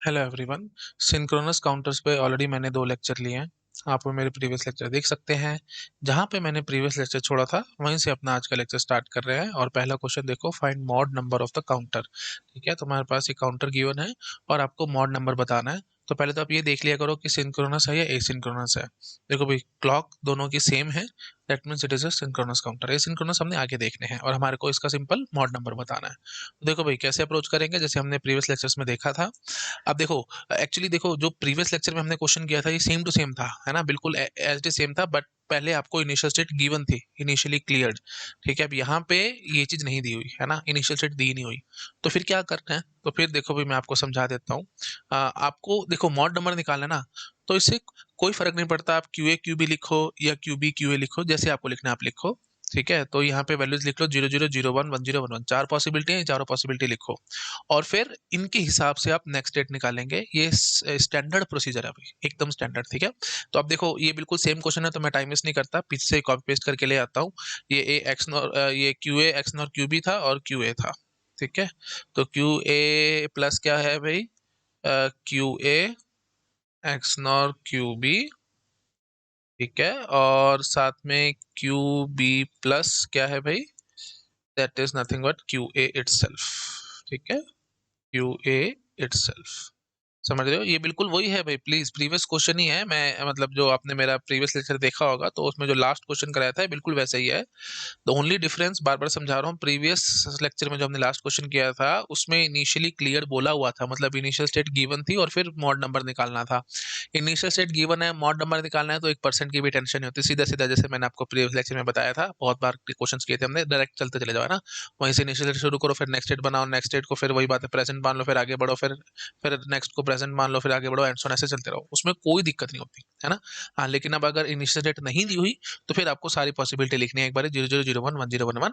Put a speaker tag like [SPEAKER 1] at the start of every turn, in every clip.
[SPEAKER 1] Hello everyone. Synchronous counters पे already मैंने 2 lecture लिए हैं। आप वो मेरे प्रीवियस लेक्चर देख सकते हैं। जहाँ पे मैंने प्रीवियस लेक्चर छोड़ा था वहीं से अपना आज का लेक्चर स्टार्ट कर रहे हैं। और पहला क्वेश्चन देखो, find mod number of the counter. ठीक है, तो हमारे पास ये काउंटर गिवन है और आपको मॉड नंबर बताना है। तो पहले तो आप ये देख लिया करो कि सिंक्रोनस है या एसिंक्रोनस है। देखो भाई, क्लॉक दोनों की सेम है, that means it is a synchronous counter. Asynchronous हमने आगे देखने हैं और हमारे को इसका सिंपल मॉड नंबर बताना है। तो देखो भाई, कैसे अप्रोच करेंगे, जैसे हमने प्रीवियस लेक्चर्स में देखा था। अब देखो, एक्चुअली देखो, जो प्रीवियस लेक्चर में हमने क्वेश्चन किया था ये सेम टू सेम था, है ना, बिल्कुल एज इट सेम था। बट पहले आपको इनिशियल स्टेट गिवन थी, इनिशियली क्लियर्ड। ठीक है, अब यहाँ पे ये चीज नहीं दी हुई है ना, इनिशियल स्टेट दी नहीं हुई। तो फिर क्या करना है, तो फिर देखो भाई, मैं आपको समझा देता हूँ। आपको देखो मॉड नंबर निकालना है ना, तो इससे कोई फर्क नहीं पड़ता आप क्यू ए क्यू बी लिखो या क्यू बी क्यू ए लिखो, जैसे आपको लिखना है आप लिखो। ठीक है, तो यहाँ पे वैल्यूज लिख लो, 00 01 10 11, 4 पॉसिबिलिटी है, चारों पॉसिबिलिटी लिखो। और फिर इनके हिसाब से आप नेक्स्ट डेट निकालेंगे। ये स्टैंडर्ड प्रोसीजर है भाई, एकदम स्टैंडर्ड। ठीक है, तो अब देखो ये बिल्कुल सेम क्वेश्चन है, तो मैं टाइम वेस्ट नहीं करता, पीछे से कॉपी पेस्ट करके ले आता हूँ। ये ए एक्स नॉर ये Q A X nor Q B था और क्यू ए था। ठीक है, तो क्यू ए प्लस क्या है भाई, Q A X nor Q B. ठीक है, और साथ में क्यू बी प्लस क्या है भाई, that is nothing but Q A itself. ठीक है, क्यू ए इटसेल्फ। समझ रहे हो, ये बिल्कुल वही है भाई, प्लीज प्रीवियस क्वेश्चन ही है। मैं मतलब जो आपने मेरा प्रीवियस लेक्चर देखा होगा तो उसमें जो लास्ट क्वेश्चन कराया था बिल्कुल वैसा ही है। द ओनली डिफरेंस, बार बार समझा रहा हूँ, प्रीवियस लेक्चर में जो हमने लास्ट क्वेश्चन किया था उसमें इनिशियली क्लियर बोला हुआ था, मतलब इनिशियल स्टेट गिवन थी और फिर मॉड नंबर निकालना था। इनिशियल स्टेट गिवन है, मॉड नंबर निकालना है, तो 1% की भी टेंशन नहीं होती, सीधा सीधा जैसे मैंने आपको प्रीवियस लेक्चर में बताया था, बहुत बार क्वेश्चन किए थे हमने, डायरेक्ट चलते चले जाओ, है ना। वहीं से इनिशियल स्टेट शुरू करो, फिर नेक्स्ट स्टेट बनाओ, नेक्स्ट स्टेट को फिर वही बात है प्रेजेंट मान लो, फिर आगे बढ़ो, फिर नेक्स्ट को प्रेजेंट मान लो, फिर आगे बढ़ो, एंड सो ऐसे चलते रहो, उसमें कोई दिक्कत नहीं होती, है ना। हाँ, लेकिन अब अगर इनिशियल डेट नहीं दी हुई तो फिर आपको सारी पॉसिबिलिटी लिखनी है एक बार, 00 01 10 11।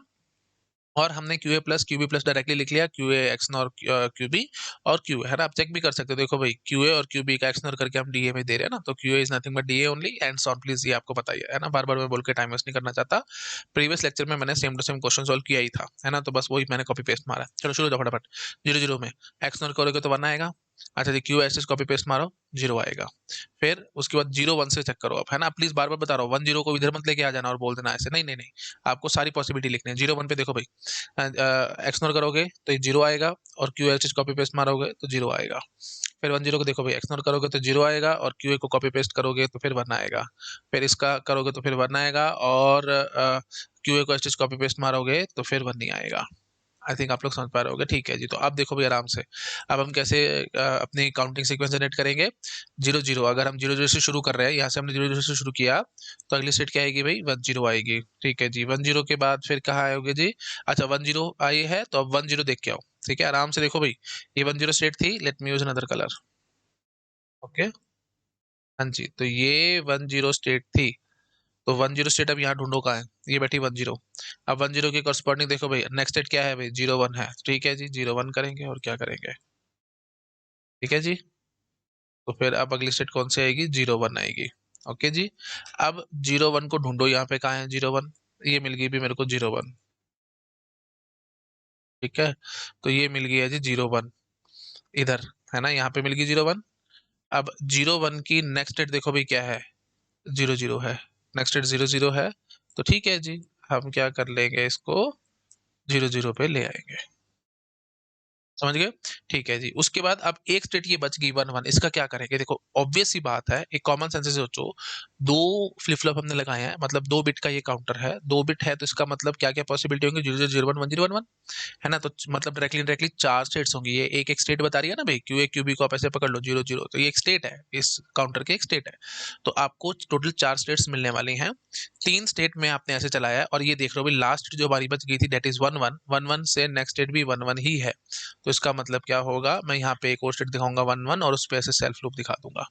[SPEAKER 1] और हमने Q A plus Q B plus directly लिख लिया, Q A X nor Q B और क्यू है ना। आप चेक भी कर सकते हो, देखो भाई, क्यू ए और क्यू बी का एक्स नॉर करके हम डी ए में दे रहे हैं ना, तो Q A is nothing but D A only and so on, please ये आपको पता ही है ना, बार बार मैं बोल के टाइम वेस्ट नहीं करना चाहता। प्रीवियस लेक्चर में मैंने same to same question solve किया ही था, है ना, तो बस वही मैंने कॉपी पेस्ट मारा। चलो शुरू करो फटाफट। 00 में एक्स नॉर करोगे तो 1 आएगा। अच्छा जी, क्यू एस कॉपी पेस्ट मारो, 0 आएगा। फिर उसके बाद 01 से चेक करो आप, है ना, प्लीज बार बार बता रहा हूँ, 10 को इधर मत लेके आ जाना और बोल देना ऐसे, नहीं नहीं नहीं, आपको सारी पॉसिबिलिटी लिखनी है। 01 पे देखो भाई, एक्सनोर करोगे तो ये 0 आएगा, और क्यू एच कॉपी पेस्ट मारोगे तो 0 आएगा। फिर 10 को देखो भाई, एक्सनोर करोगे तो 0 आएगा, और क्यू ए को कॉपी पेस्ट करोगे तो फिर 1 आएगा। फिर इसका करोगे तो फिर 1 आएगा, और क्यू ए को एच कॉपी पेस्ट मारोगे तो फिर 1 नहीं आएगा। आई थिंक आप लोग समझ पा रहे होगे। ठीक है जी, तो अब देखो भाई आराम से, अब हम कैसे अपनी काउंटिंग सीक्वेंस जनरेट करेंगे। 00, अगर हम 00 से शुरू कर रहे हैं, यहाँ से हमने 00 से शुरू किया, तो अगली स्टेट क्या आएगी भाई, 10 आएगी। ठीक है जी, 10 के बाद फिर कहाँ आओगे जी। अच्छा, 10 आई है तो अब 10 देख के आओ। ठीक है, आराम से देखो भाई, ये 10 स्टेट थी, let me use another colour. Okay, हाँ जी, तो ये 10 स्टेट थी। तो 10 स्टेट अब यहाँ ढूंढो कहाँ है, ये बैठी 10। अब 10 के करस्पॉन्डिंग देखो भाई, नेक्स्ट स्टेट क्या है भाई, 01 है। ठीक है जी, 01 करेंगे और क्या करेंगे। ठीक है जी, तो फिर अब अगली स्टेट कौन सी आएगी, 01 आएगी। ओके जी, अब 01 को ढूंढो, यहाँ पे कहाँ है 01, ये मिल गई भी मेरे को 01। ठीक है, तो ये मिल गई है जी 01 इधर, है ना, यहाँ पे मिल गई 01। अब 01 की नेक्स्ट स्टेट देखो भाई क्या है, 00 है। नेक्स्ट स्टेट 00 है, तो ठीक है जी, हम क्या कर लेंगे, इसको 00 पे ले आएंगे। समझ गए। ठीक है जी, उसके बाद अब एक स्टेट ये बच गई 11, इसका क्या करेंगे। देखो ऑब्वियस सी बात है, एक कॉमन सेंस से सोचो, दो फ्लिप फ्लॉप हमने लगाए हैं, मतलब 2 बिट का ये काउंटर है, 2 बिट है, तो इसका मतलब क्या क्या पॉसिबिलिटी होंगी, 00 01 10 11, है ना। तो मतलब डायरेक्टली डायरेक्टली 4 स्टेट्स होंगी, ये एक एक स्टेट बता रही है ना भाई, क्यू ए क्यू बी को आप ऐसे पकड़ लो 00, तो ये एक स्टेट है, इस काउंटर के एक स्टेट है। तो आपको टोटल 4 स्टेट्स मिलने वाली हैं। 3 स्टेट में आपने ऐसे चलाया है, और ये देख रहे हो भाई, लास्ट जो हमारी बच गई थी दैट इज 11 से नेक्स्ट स्टेट भी 11 ही है। तो इसका मतलब क्या होगा, मैं यहाँ पे एक और स्टेट दिखाऊंगा 11, और उस पे ऐसे सेल्फ लूप दिखा दूंगा।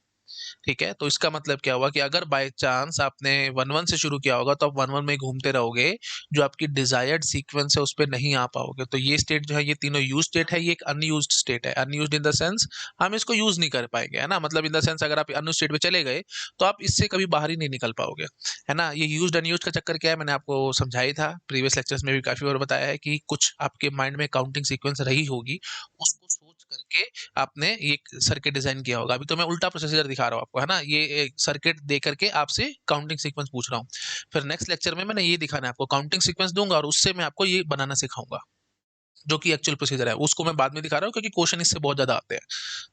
[SPEAKER 1] ठीक है, तो इसका मतलब क्या हुआ कि अगर बाय चांस आपने 11 से शुरू किया होगा तो आप 11 में घूमते रहोगे, जो आपकी डिजायर्ड सीक्वेंस है उस पर नहीं आ पाओगे। तो ये स्टेट जो है, ये तीनों यूज स्टेट है, ये एक अनयूज्ड स्टेट है। अनयूज्ड इन द सेंस हम इसको यूज नहीं कर पाएंगे, है ना, मतलब इन द सेंस अगर आप अनयूज स्टेट पे चले गए तो आप इससे कभी बाहर ही नहीं निकल पाओगे, है ना। ये यूज्ड अनयूज्ड का चक्कर क्या है, मैंने आपको समझाई था प्रीवियस लेक्चर्स में भी काफी बार बताया है कि कुछ आपके माइंड में काउंटिंग सीक्वेंस रही होगी, उसको सोच करके करके आपने ये सर्किट डिजाइन किया होगा। अभी तो मैं उल्टा प्रोसीजर दिखा रहा हूँ आपको, है ना, ये सर्किट दे करके आपसे काउंटिंग सीक्वेंस पूछ रहा हूँ। फिर नेक्स्ट लेक्चर में मैंने ये दिखाना है आपको, काउंटिंग सीक्वेंस दूंगा और उससे मैं आपको ये बनाना सिखाऊंगा, जो कि एक्चुअल प्रोसीजर है, उसको मैं बाद में दिखा रहा हूँ क्योंकि क्वेश्चन इससे बहुत ज्यादा आते हैं।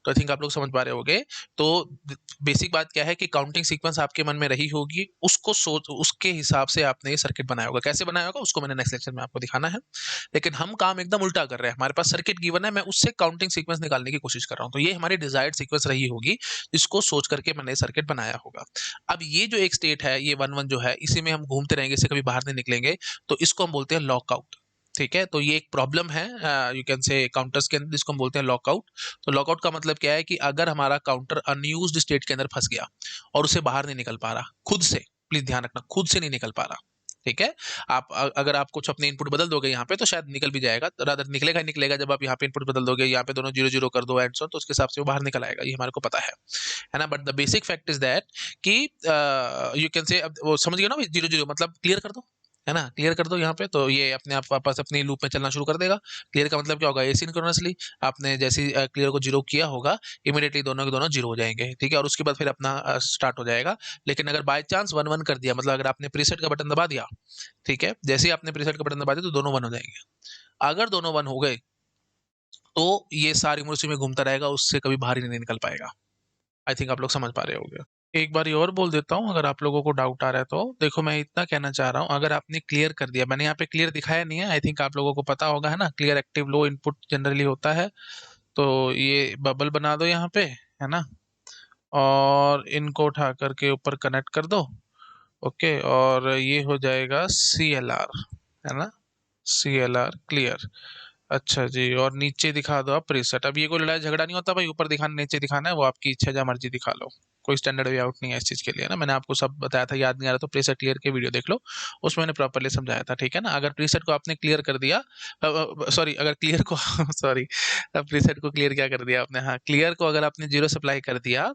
[SPEAKER 1] तो आई थिंक आप लोग समझ पा रहे होंगे। तो बेसिक बात क्या है कि काउंटिंग सीक्वेंस आपके मन में रही होगी, उसको सोच उसके हिसाब से आपने ये सर्किट बनाया होगा। कैसे बनाया होगा उसको मैंने नेक्स्ट लेक्चर में आपको दिखाना है। लेकिन हम काम एकदम उल्टा कर रहे हैं, हमारे पास सर्किट गिवन है, मैं उससे काउंटिंग सीक्वेंस निकालने की कोशिश कर रहा हूँ। तो ये हमारी डिजायर्ड सीक्वेंस रही होगी, इसको सोच करके मैंने सर्किट बनाया होगा। अब ये जो एक स्टेट है, ये 1 1 जो है, इसी में हम घूमते रहेंगे, इससे कभी बाहर नहीं निकलेंगे। तो इसको हम बोलते हैं लॉकआउट। ठीक है, तो ये एक प्रॉब्लम है यू कैन से काउंटर्स के अंदर, जिसको हम बोलते हैं लॉकआउट। तो लॉकआउट का मतलब क्या है कि अगर हमारा काउंटर अनयूज्ड स्टेट के अंदर फंस गया और उसे बाहर नहीं निकल पा रहा खुद से, प्लीज ध्यान रखना, खुद से नहीं निकल पा रहा। ठीक है, आप अगर आप कुछ अपने इनपुट बदल दोगे यहाँ पे तो शायद निकल भी जाएगा, रादर निकलेगा ही निकलेगा। जब आप यहाँ पे इनपुट बदल दोगे, यहाँ पे दोनों जीरो जीरो कर दो एंड सो, तो उसके हिसाब से वो बाहर निकल आएगा, ये हमारे को पता है ना। But the basic fact is that कि यू कैन से, वो समझ गए ना भाई, जीरो जीरो मतलब क्लियर कर दो, है ना, क्लियर कर दो यहाँ पे, तो ये अपने आप वापस अपनी लूप में चलना शुरू कर देगा। क्लियर का मतलब क्या होगा, एसिंक्रोनसली आपने जैसे क्लियर को जीरो किया होगा, इमीडिएटली दोनों के दोनों जीरो हो जाएंगे। ठीक है, और उसके बाद फिर अपना स्टार्ट हो जाएगा। लेकिन अगर बाय चांस वन वन कर दिया, मतलब अगर आपने प्रीसेट का बटन दबा दिया, ठीक है, जैसे ही आपने प्रीसेट का बटन दबा दिया तो दोनों वन हो जाएंगे। अगर दोनों वन हो गए तो ये सारी उम्र उसी में घूमता रहेगा, उससे कभी बाहर ही नहीं निकल पाएगा। आई थिंक आप लोग समझ पा रहे होंगे। एक बार ये और बोल देता हूँ, अगर आप लोगों को डाउट आ रहा है तो देखो, मैं इतना कहना चाह रहा हूँ, अगर आपने क्लियर कर दिया, मैंने यहाँ पे क्लियर दिखाया नहीं है, आई थिंक आप लोगों को पता होगा, है ना, clear active low input generally होता है। तो ये बबल बना दो यहाँ पे, है ना, और इनको उठा करके ऊपर कनेक्ट कर दो। ओके, और ये हो जाएगा CLR, है ना, CLR क्लियर। अच्छा जी, और नीचे दिखा दो आप प्रीसेट। अब ये कोई लड़ाई झगड़ा नहीं होता भाई, ऊपर दिखाना नीचे दिखाना है, वो आपकी इच्छा, जहाँ मर्जी दिखा लो, कोई स्टैंडर्ड वे आउट नहीं है इस चीज के लिए ना। मैंने आपको सब बताया था, याद नहीं आ रहा तो प्रीसेट क्लियर के वीडियो देख लो, उसमें मैंने प्रॉपरली समझाया था। ठीक है ना, अगर प्रीसेट को आपने क्लियर कर दिया, सॉरी, अगर क्लियर को सॉरी, प्रीसेट को क्लियर क्या कर दिया आपने, हाँ, क्लियर को अगर आपने जीरो सप्लाई कर दिया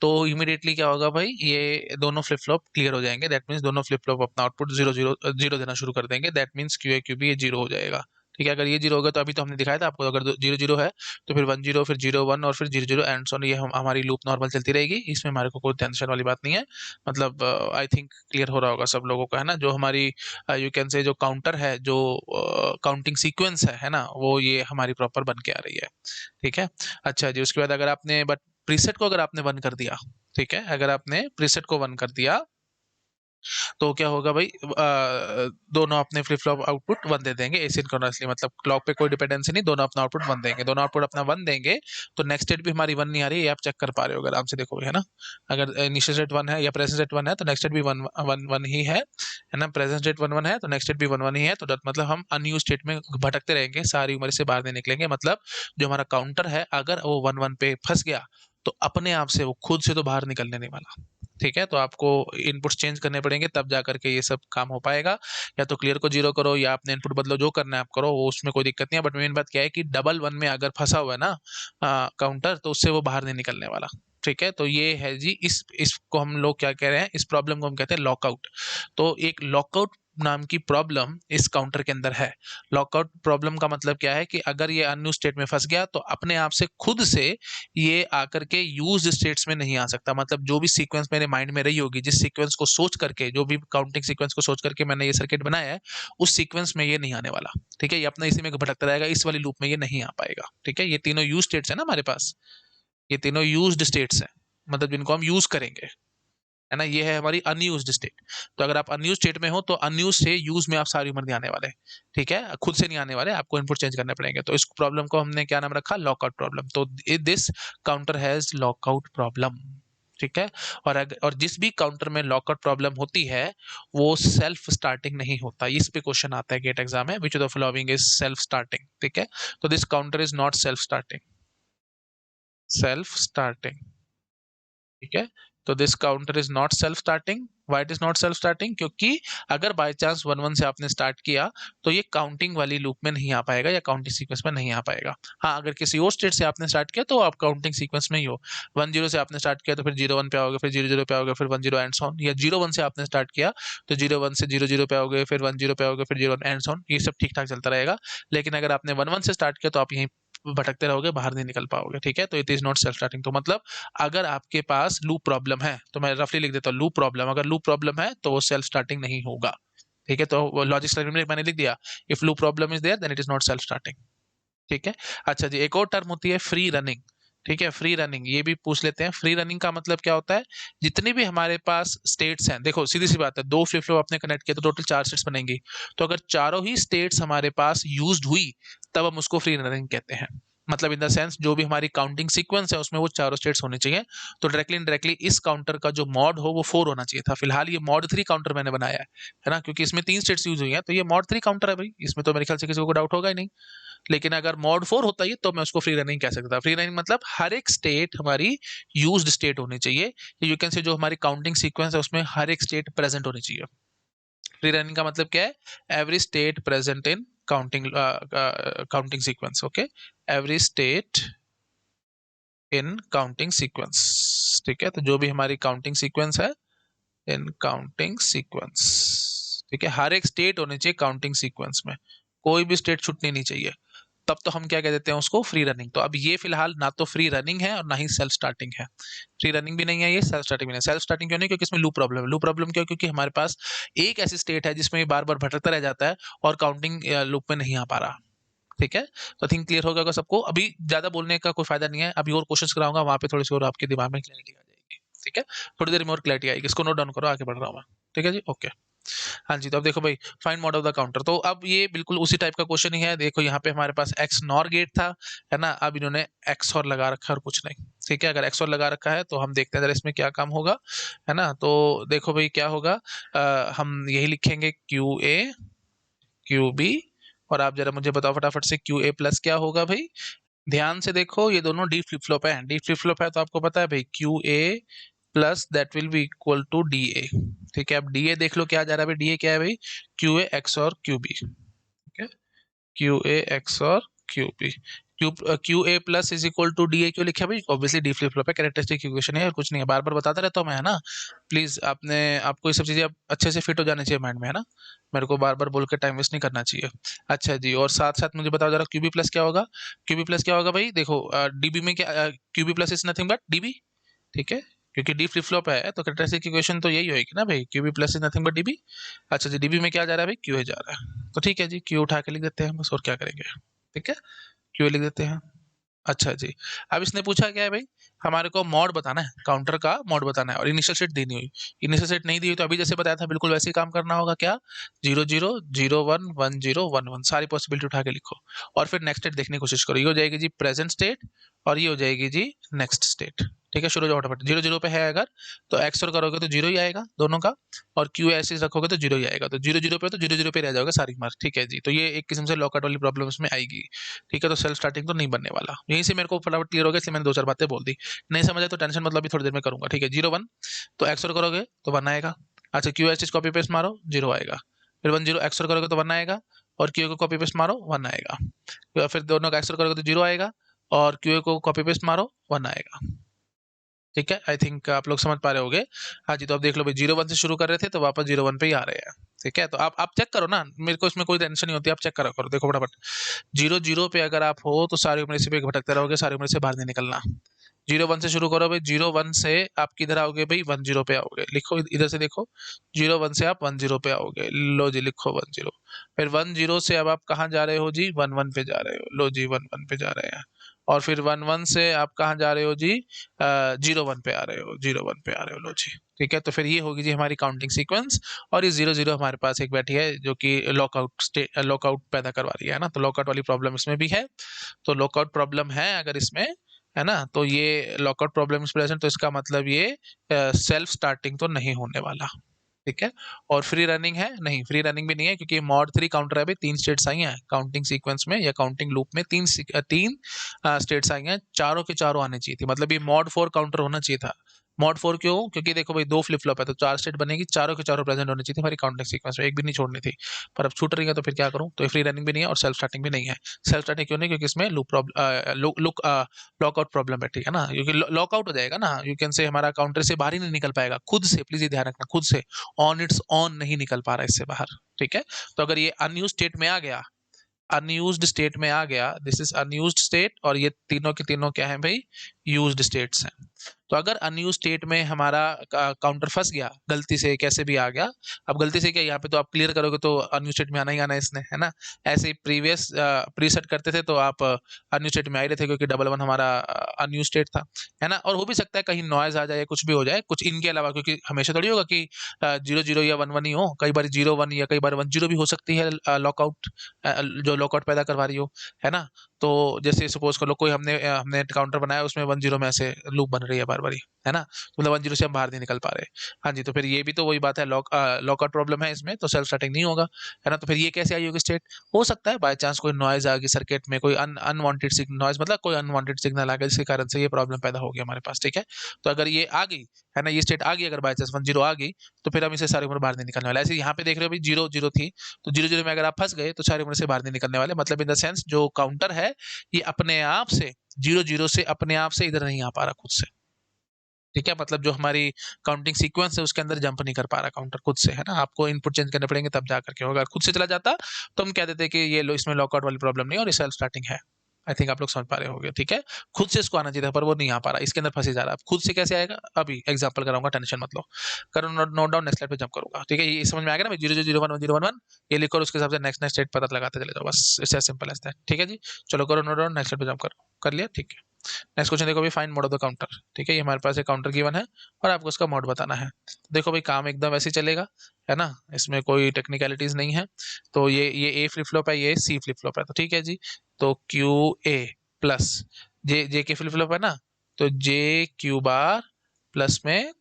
[SPEAKER 1] तो इमीडिएटली क्या होगा भाई, ये दोनों फ्लिप फ्लॉप क्लियर हो जाएंगे। दैट मीन्स दोनों फ्लिप फ्लॉप अपना आउटपुट जीरो जीरो जीरो देना शुरू कर देंगे। दैट मीन्स QA QB ये जीरो हो जाएगा। ठीक है, अगर ये जीरो होगा तो अभी तो हमने दिखाया था आपको, अगर जीरो जीरो है तो फिर वन जीरो, फिर जीरो वन, और फिर जीरो जीरो एंड सो, ये हमारी लूप नॉर्मल चलती रहेगी, इसमें हमारे को कोई टेंशन वाली बात नहीं है। मतलब आई थिंक क्लियर हो रहा होगा सब लोगों का, है ना। जो हमारी यू कैन से जो काउंटर है, जो काउंटिंग सीक्वेंस है ना, वो ये हमारी प्रॉपर बन के आ रही है। ठीक है, अच्छा जी, उसके बाद अगर आपने बट प्रीसेट को अगर आपने वन कर दिया, ठीक है, अगर आपने प्रीसेट को वन कर दिया तो क्या होगा भाई, दोनों अपने फ्लिप फ्लॉप आउटपुट वन दे देंगे एसिंक्रोनसली, मतलब क्लॉक पे कोई डिपेंडेंसी नहीं, दोनों अपना आउटपुट वन देंगे, दोनों आउटपुट अपना वन देंगे। तो नेक्स्ट स्टेट भी हमारी वन नहीं आ रही है, ये आप चेक कर पा रहे हो अगर आराम से देखोगे, है ना। अगर इनिशियल स्टेट वन है या प्रेजेंट स्टेट वन है तो नेक्स्ट स्टेट भी वन वन वन ही है ना। प्रेजेंट स्टेट वन वन है तो नेक्स्ट स्टेट भी वन वन ही है। तो मतलब हम अनयूज स्टेट में भटकते रहेंगे, सारी उम्र से बाहर नहीं निकलेंगे। मतलब जो हमारा काउंटर है, अगर वो वन वन पे फंस गया तो अपने आप से वो खुद से तो बाहर निकलने नहीं वाला। ठीक है, तो आपको इनपुट्स चेंज करने पड़ेंगे, तब जा करके ये सब काम हो पाएगा। या तो क्लियर को जीरो करो या अपने इनपुट बदलो, जो करना है आप करो, वो उसमें कोई दिक्कत नहीं है। बट मेन बात क्या है कि डबल वन में अगर फंसा हुआ है ना काउंटर, तो उससे वो बाहर नहीं निकलने वाला। ठीक है, तो ये है जी, इसको हम लोग क्या कह रहे हैं, इस प्रॉब्लम को हम कहते हैं लॉकआउट। तो एक लॉकआउट नाम की प्रॉब्लम इस काउंटर के अंदर है। लॉकआउट प्रॉब्लम का मतलब क्या है कि अगर ये अनयूज स्टेट में फंस गया तो अपने आप से खुद से ये आकर के यूज स्टेट्स में नहीं आ सकता। मतलब जो भी सीक्वेंस मेरे माइंड में रही होगी, जिस सीक्वेंस को सोच करके, जो भी काउंटिंग सीक्वेंस को सोच करके मैंने ये सर्किट बनाया है, उस सीक्वेंस में ये नहीं आने वाला। ठीक है, ये अपना इसी में भटकता रहेगा, इस वाली लूप में ये नहीं आ पाएगा। ठीक है, ये तीनों यूज स्टेट्स है ना हमारे पास, ये तीनों यूज्ड स्टेट्स हैं, मतलब जिनको हम यूज करेंगे, है ना। ये है हमारी अनयूज्ड स्टेट। तो अगर आप अनयूज स्टेट में हो तो अनयूज से यूज में आप सारी उम्र नहीं आने वाले। ठीक है, खुद से नहीं आने वाले, आपको इनपुट चेंज करने पड़ेंगे। तो इस प्रॉब्लम को हमने क्या नाम रखा, लॉकआउट प्रॉब्लम। तो this counter has lockout problem. ठीक है, और जिस भी काउंटर में लॉकआउट प्रॉब्लम होती है वो सेल्फ स्टार्टिंग नहीं होता। इस पे क्वेश्चन आता है गेट एग्जाम में, which of the following is self starting. ठीक है, तो this counter is not self starting, self starting. ठीक है, तो this counter is not self starting. Why it is not self starting, क्योंकि अगर बाय चांस वन वन से आपने स्टार्ट किया तो ये काउंटिंग वाली लूप में नहीं आ पाएगा या काउंटिंग सीक्वेंस में नहीं आ पाएगा। हाँ, अगर किसी और स्टेट से आपने स्टार्ट किया तो आप काउंटिंग सीक्वेंस में ही हो। वन जीरो से आपने स्टार्ट किया तो फिर जीरो वन पे आओगे, फिर जीरो जीरो पे आओगे, फिर वन जीरो एंड ऑन। या जीरो वन से आपने स्टार्ट किया तो जीरो वन से जीरो जीरो पे आओगे, फिर वन जीरो पे आओगे, फिर जीरो वन एंड ऑन। ये सब ठीक ठाक चलता रहेगा। लेकिन अगर आपने वन वन से स्टार्ट किया तो आप यहीं भटकते रहोगे, बाहर नहीं निकल पाओगे, ठीक है। तो it is not self starting. तो मतलब अगर आपके पास लूप प्रॉब्लम है, तो मैं रफली लिख देता हूँ लूप प्रॉब्लम, अगर लूप प्रॉब्लम है तो वो सेल्फ स्टार्टिंग नहीं होगा, ठीक है। तो लॉजिक स्टेटमेंट में मैंने लिख दिया, if loop problem is there then it is not self starting, ठीक है। अच्छा जी, एक और टर्म होती है फ्री रनिंग, ठीक है। फ्री रनिंग ये भी पूछ लेते हैं। फ्री रनिंग का मतलब क्या होता है, जितनी भी हमारे पास स्टेट्स हैं, देखो सीधी सी बात है, दो फ्लिप फ्लॉप आपने कनेक्ट किया तो टोटल 4 स्टेट्स बनेंगी, तो अगर चारों ही स्टेट्स हमारे पास यूज्ड हुई तब हम उसको फ्री रनिंग कहते हैं। मतलब इन द सेंस जो भी हमारी काउंटिंग सीक्वेंस है उसमें वो चारों स्टेट्स होनी चाहिए। तो डायरेक्टली इनडायरेक्टली इस काउंटर का जो मॉड हो वो 4 होना चाहिए था। फिलहाल ये मॉड 3 काउंटर मैंने बनाया है ना, क्योंकि इसमें 3 स्टेट्स यूज हुई हैं, तो ये मॉड 3 काउंटर है भाई, इसमें तो मेरे ख्याल से किसी को डाउट होगा ही नहीं। लेकिन अगर मॉड 4 होता है तो मैं उसको फ्री रनिंग कह सकता था। फ्री रनिंग मतलब हर एक स्टेट हमारी यूज्ड स्टेट होनी चाहिए, यू कैन से जो हमारी काउंटिंग सीक्वेंस है उसमें हर एक स्टेट प्रेजेंट होनी चाहिए। फ्री रनिंग का मतलब क्या है, every state present in counting counting sequence, okay, every state in counting sequence, ठीक है। तो जो भी हमारी काउंटिंग सीक्वेंस है, इन काउंटिंग सीक्वेंस, ठीक है, हर एक स्टेट होनी चाहिए काउंटिंग सीक्वेंस में, कोई भी स्टेट छूटनी नहीं चाहिए, तब तो हम क्या कह देते हैं उसको, फ्री रनिंग। तो अब ये फिलहाल ना तो फ्री रनिंग है और ना ही सेल्फ स्टार्टिंग है, फ्री रनिंग भी नहीं है ये, सेल्फ स्टार्टिंग भी नहीं है। सेल्फ स्टार्टिंग क्यों नहीं, क्योंकि इसमें लूप प्रॉब्लम है। लूप प्रॉब्लम क्यों, क्योंकि हमारे पास एक ऐसी स्टेट है जिसमें बार बार भटकता रह जाता है और काउंटिंग लूप में नहीं आ पा रहा, ठीक है। तो थिंक क्लियर हो गया होगा सबको। अभी ज्यादा बोलने का कोई फायदा नहीं है, अभी और क्वेश्चंस कराऊंगा, वहां पे थोड़ी सी और आपके दिमाग में क्लैरिटी आ जाएगी, ठीक है। थोड़ी देर में और क्लैरिटी आएगी, इसको नोट डाउन करो, आगे बढ़ रहा हूँ मैं, ठीक है जी, ओके। हाँ जी, तो अब देखो भाई, find mod of the counter, तो अब ये बिल्कुल उसी टाइप का क्वेश्चन ही है। देखो यहाँ पे हमारे पास एक्स नॉर गेट था, है ना, अब इन्होंने एक्स और लगा रखा है और कुछ नहीं, ठीक है। अगर एक्स और लगा रखा है तो हम देखते हैं जरा इसमें क्या काम होगा, है ना। तो देखो भाई क्या होगा, हम यही लिखेंगे क्यू ए क्यू बी, और आप जरा मुझे बताओ फटाफट से क्यू ए प्लस क्या होगा भाई। ध्यान से देखो, ये दोनों डी फ्लिप फ्लॉप है, डी फ्लिप फ्लॉप है तो आपको पता है भाई Q A plus that will be equal to D A, ठीक है। अब डी ए देख लो क्या जा रहा है भाई, डी ए क्या है भाई, क्यू ए एक्स और क्यू बी, ठीक है, क्यू ए एक्स और Q B. Q A plus is equal to D A क्यों लिखा भाई, ऑब्वियसली डी फ्लिप फ्लॉप है, कैरेक्टरिस्टिक इक्वेशन है और कुछ नहीं है, बार बार बताता रहता हूँ मैं, है ना। प्लीज आपने, आपको ये सब चीजें अब अच्छे से फिट हो जानी चाहिए माइंड में, है ना, मेरे को बार बार बोल के टाइम वेस्ट नहीं करना चाहिए। अच्छा जी, और साथ साथ मुझे बताओ जरा क्यूबी प्लस क्या होगा। क्यूबी प्लस क्या होगा भाई, देखो डीबी में क्या, QB plus is nothing but DB, ठीक है, क्योंकि डी फ्लिप फ्लॉप है तो कैरेक्टरिस्टिक इक्वेशन तो यही होगी ना भाई, QB plus is nothing but DB. अच्छा जी, डीबी में क्या जा रहा है भाई, क्यू ए जा रहा है, तो ठीक है जी, क्यू उठा के लिख देते हैं बस, और क्या करेंगे, ठीक है, क्यू लिख देते हैं। अच्छा जी, अब इसने पूछा क्या है भाई, हमारे को मॉड बताना है, काउंटर का मॉड बताना है, और इनिशियल सेट देनी हुई, इनिशियल सेट नहीं दी हुई तो अभी जैसे बताया था बिल्कुल वैसे ही काम करना होगा, क्या, 0 0 0 1 1 0 1 1, सारी पॉसिबिलिटी उठा के लिखो, और फिर नेक्स्ट स्टेट देखने की कोशिश करो। ये हो जाएगी जी प्रेजेंट स्टेट, और ये हो जाएगी जी नेक्स्ट स्टेट, ठीक है। शुरू हो जाओ फटाफट, 0 0 पे है अगर, तो एक्स और करोगे तो जीरो ही आएगा दोनों का, और क्यू ऐसे रखोगे तो जीरो ही आएगा, तो 0 0 पे तो 0 0 पे रह जाओगे सारी मार्क, ठीक है जी। तो ये एक किस्म से लॉकआउट वाली प्रॉब्लम इसमें आएगी, ठीक है। तो सेल्फ स्टार्टिंग तो नहीं बनने वाला, यहीं से मेरे को फटाफट क्लियर हो गया, इसलिए मैंने दो चार बातें बोल दी। नहीं समझ आए तो टेंशन मतलब अभी थोड़ी देर में करूंगा, ठीक है। 0 1, तो एक्स और करोगे तो 1 आएगा। अच्छा, क्यू एस कॉपी पेस्ट मारो, जीरो आएगा। फिर 1 0 एक्स और करोगे तो 1 आएगा, और क्यू को कॉपी पेस्ट मारो 1 आएगा। फिर दोनों का एक्स और करोगे तो जीरो आएगा, और क्यू को कॉपी पेस्ट मारो 1 आएगा, ठीक है। आई थिंक आप लोग समझ पा रहे होगे। हाँ जी, तो अब देख लो भाई, 0 1 से शुरू कर रहे थे तो वापस 0 1 पे ही आ रहे हैं, ठीक है। तो आप चेक करो ना, मेरे को इसमें कोई टेंशन नहीं होती, आप चेक करो देखो फटाफट। 0 0 पे अगर आप हो तो सारी उम्र से भी भटकते रहोगे, सारी उम्र से बाहर नहीं निकलना। 0 1 से शुरू करो भाई, 0 1 से आप किधर आओगे भाई, 1 0 पे आओगे, लिखो इधर से देखो, 0 1 से आप 1 0 पे आओगे, लो जी लिखो 1 0। फिर 1 0 से अब आप कहाँ जा रहे हो जी, 1 1 पे जा रहे हो, लो जी 1 1 पे जा रहे हैं। और फिर 1 1 से आप कहाँ जा रहे हो जी, 0 1 पे आ रहे हो, 0 1 पे आ रहे हो, लो जी, ठीक है। तो फिर ये होगी जी हमारी काउंटिंग सीक्वेंस, और ये 0 0 हमारे पास एक बैठी है जो कि लॉकआउट पैदा करवा रही है ना, तो लॉकआउट वाली प्रॉब्लम इसमें भी है। तो लॉकआउट प्रॉब्लम है अगर इसमें, है ना, तो ये लॉकआउट प्रॉब्लम इज प्रेजेंट, तो इसका मतलब ये सेल्फ स्टार्टिंग तो नहीं होने वाला, ठीक है। और फ्री रनिंग है, नहीं फ्री रनिंग भी नहीं है, क्योंकि मॉड 3 काउंटर है भाई, 3 स्टेट्स आई हैं काउंटिंग सीक्वेंस में या काउंटिंग लूप में, तीन स्टेट्स आई हैं, चारों के चारों आने चाहिए थी, मतलब ये मॉड 4 काउंटर होना चाहिए था। मॉड 4 क्यों, क्योंकि देखो भाई दो फ्लिप फ्लॉप है तो 4 स्टेट बनेगी, चारों के चारों प्रेजेंट होनी चाहिए थी हमारी काउंटिंग सीक्वेंस में, एक भी नहीं छोड़नी थी, पर अब छूट रही है तो फिर क्या करूं। तो फ्री रनिंग भी नहीं है और सेल्फ स्टार्टिंग भी नहीं है। सेल्फ स्टार्टिंग क्यों नहीं, क्योंकि इसमें लूप प्रॉब्लम लॉकआउट प्रॉब्लम है, ठीक है ना, क्योंकि लॉकआउट हो जाएगा ना, यू कैन से हमारा काउंटर से बाहर ही नहीं निकल पाएगा खुद से, प्लीज ये ध्यान रखना, खुद से ऑन इट्स ऑन नहीं निकल पा रहा इससे बाहर, ठीक है। तो अगर ये अनयूज स्टेट में आ गया, अनयूज्ड स्टेट में आ गया, दिस इज अनयूज्ड स्टेट, और ये तीनों के तीनों क्या है भाई, यूज्ड स्टेट्स हैं। तो अगर अनयूज स्टेट में हमारा काउंटर फंस गया गलती से, कैसे भी आ गया, अब गलती से क्या, यहाँ पे तो आप क्लियर करोगे तो अनयूज स्टेट में आना ही आना है इसने, है ना। ऐसे ही प्रीवियस प्रीसेट करते थे तो आप अनयूज स्टेट में आ ही रहे थे, क्योंकि डबल वन हमारा अनयूज स्टेट था, है ना। और हो भी सकता है कहीं नॉइज आ जाए या कुछ भी हो जाए, कुछ इनके अलावा, क्योंकि हमेशा थोड़ी होगा कि 0 0 या 1 1 ही हो, कई बार 0 1 या कई बार 1 0 भी हो सकती है लॉकआउट, जो लॉकआउट पैदा करवा रही हो, है ना। तो जैसे सपोज कर लो कोई हमने हमने काउंटर बनाया, उसमें 1 0 में ऐसे लूप बन रही है बार बारी, है ना, तो मतलब 1 0 से हम बाहर नहीं निकल पा रहे। हाँ जी, तो फिर ये भी तो वही बात है, लॉकआउट प्रॉब्लम है इसमें, तो सेल्फ स्टार्टिंग नहीं होगा, है ना। तो फिर ये कैसे आई होगी स्टेट, हो सकता है बाय चांस कोई नॉइज आ गई सर्किट में, कोई अनवांटेड नॉइज, मतलब कोई अनवांटेड सिग्नल आ गया, जिसके कारण से ये प्रॉब्लम पैदा हो गई हमारे पास, ठीक है। तो अगर ये आ गई, है ना, ये स्टेट आ गई, अगर बाय चांस 1 0 आ गई, तो फिर हम इसे सारी उम्र बाहर नहीं निकलने वाले। ऐसे यहाँ पे देख रहे हो भाई 0 0 थी, तो 0 0 में अगर आप फंस गए तो सारी उम्र से बाहर नहीं निकलने वाले, मतलब इन द सेंस जो काउंटर है ये अपने आप से 0 0 से अपने आप से इधर नहीं आ पा रहा खुद से, ठीक है। मतलब जो हमारी काउंटिंग सीक्वेंस है उसके अंदर जंप नहीं कर पा रहा काउंटर खुद से, है ना। आपको इनपुट चेंज करने पड़ेंगे तब जा करके होगा, खुद से चला जाता तो हम कह देते कि ये इसमें लॉकआउट वाली प्रॉब्लम नहीं है और ये सेल्फ स्टार्टिंग है। आई थिंक आप लोग समझ पा रहे होंगे, ठीक है। खुद से इसको आना चाहिए था पर वो नहीं आ पा रहा, इसके अंदर फंसे जा रहा है। खुद से कैसे आएगा, अभी एग्जांपल कराऊंगा, टेंशन मत लो। करो नोट डाउन, नेक्स्ट स्लाइड पे जंप करूंगा, ठीक है। ये समझ में आ गया ना, 0 0 0 1 1 0 1 1, ये लिखो और उसके हिसाब से नेक्स्ट नेक्स्ट स्टेट पता लगाते चले जाओ, बस it's as simple as that, ठीक है जी। चलो करो नोट डाउन, नेक्स्ट स्लाइड पे जंप करो, कर लिया, ठीक है। नेक्स्ट क्वेश्चन देखो भाई, find mod of the counter, ठीक है। ये हमारे पास एक काउंटर गिवन है और आपको उसका मोड बताना है। देखो भाई काम एकदम ऐसे ही चलेगा, है ना, इसमें कोई टेक्निकलिटीज नहीं है। तो ये ए फ्लिप फ्लॉप है, ये सी फ्लिप फ्लॉप है, तो ठीक है जी। तो क्यू ए प्लस जे के फ्लिप फ्लॉप है ना, तो जे क्यू बार प्लस में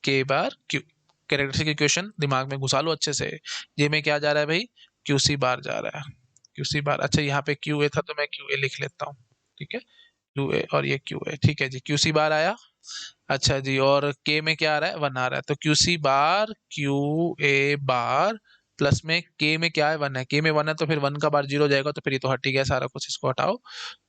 [SPEAKER 1] के बार क्यू। कैरेक्टरिस्टिक इक्वेशन दिमाग में घुसा लो अच्छे से। जे में क्या जा रहा है भाई, क्यू सी बार जा रहा है, क्यू सी बार। अच्छा यहाँ पे क्यू ए था तो मैं क्यू ए लिख लेता हूँ, ठीक है। क्यू ए और ये क्यू ए, ठीक है जी, क्यू सी बार आया। अच्छा जी, और के में क्या आ रहा है, 1 आ रहा है, तो Q C bar Q A bar plus में के में क्या है, 1 है, के में 1 है तो फिर 1 का बार 0 जाएगा, तो फिर ये तो हट ही गया सारा कुछ, इसको हटाओ।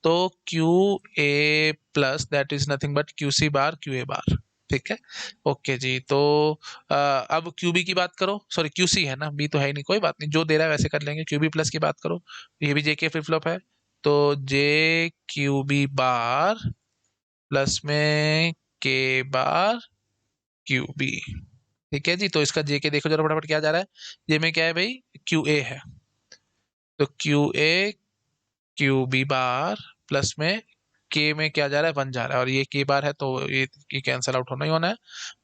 [SPEAKER 1] तो Q A plus that is nothing but Q C bar Q A bar, ठीक है। ओके जी, तो अब क्यू बी की बात करो, सॉरी क्यू सी है ना, बी तो है ही नहीं, कोई बात नहीं, जो दे रहा है वैसे कर लेंगे। क्यू बी प्लस की बात करो, ये भी जे के फ्लिप फ्लॉप है, तो जे क्यू बी बार प्लस में के बार क्यू बी, ठीक है जी। तो इसका जे के देखो जरा फटाफट क्या जा रहा है, जे में क्या है भाई, क्यू ए है, तो Q A Q B bar plus में के में क्या जा रहा है, 1 जा रहा है, और ये के बार है तो ये कैंसिल आउट होना ही होना है।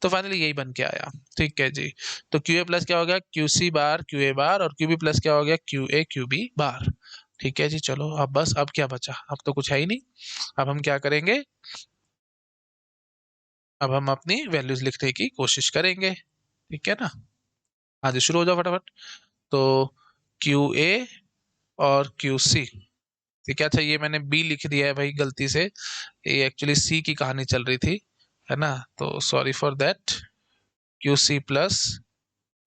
[SPEAKER 1] तो फाइनली यही बन के आया, ठीक है जी। तो क्यू ए प्लस क्या हो गया, Q C bar Q A बार, और क्यू बी प्लस क्या हो गया, Q A Q B bar, ठीक है जी। चलो अब बस, अब क्या बचा, अब तो कुछ है ही नहीं। अब हम क्या करेंगे, अब हम अपनी वैल्यूज लिखने की कोशिश करेंगे, ठीक है ना। हाँ जी, शुरू हो जाओ फटाफट। तो क्यू ए और क्यू सी, ठीक है। अच्छा ये मैंने बी लिख दिया है भाई गलती से, ये एक्चुअली सी की कहानी चल रही थी, है ना, तो sorry for that. Q C plus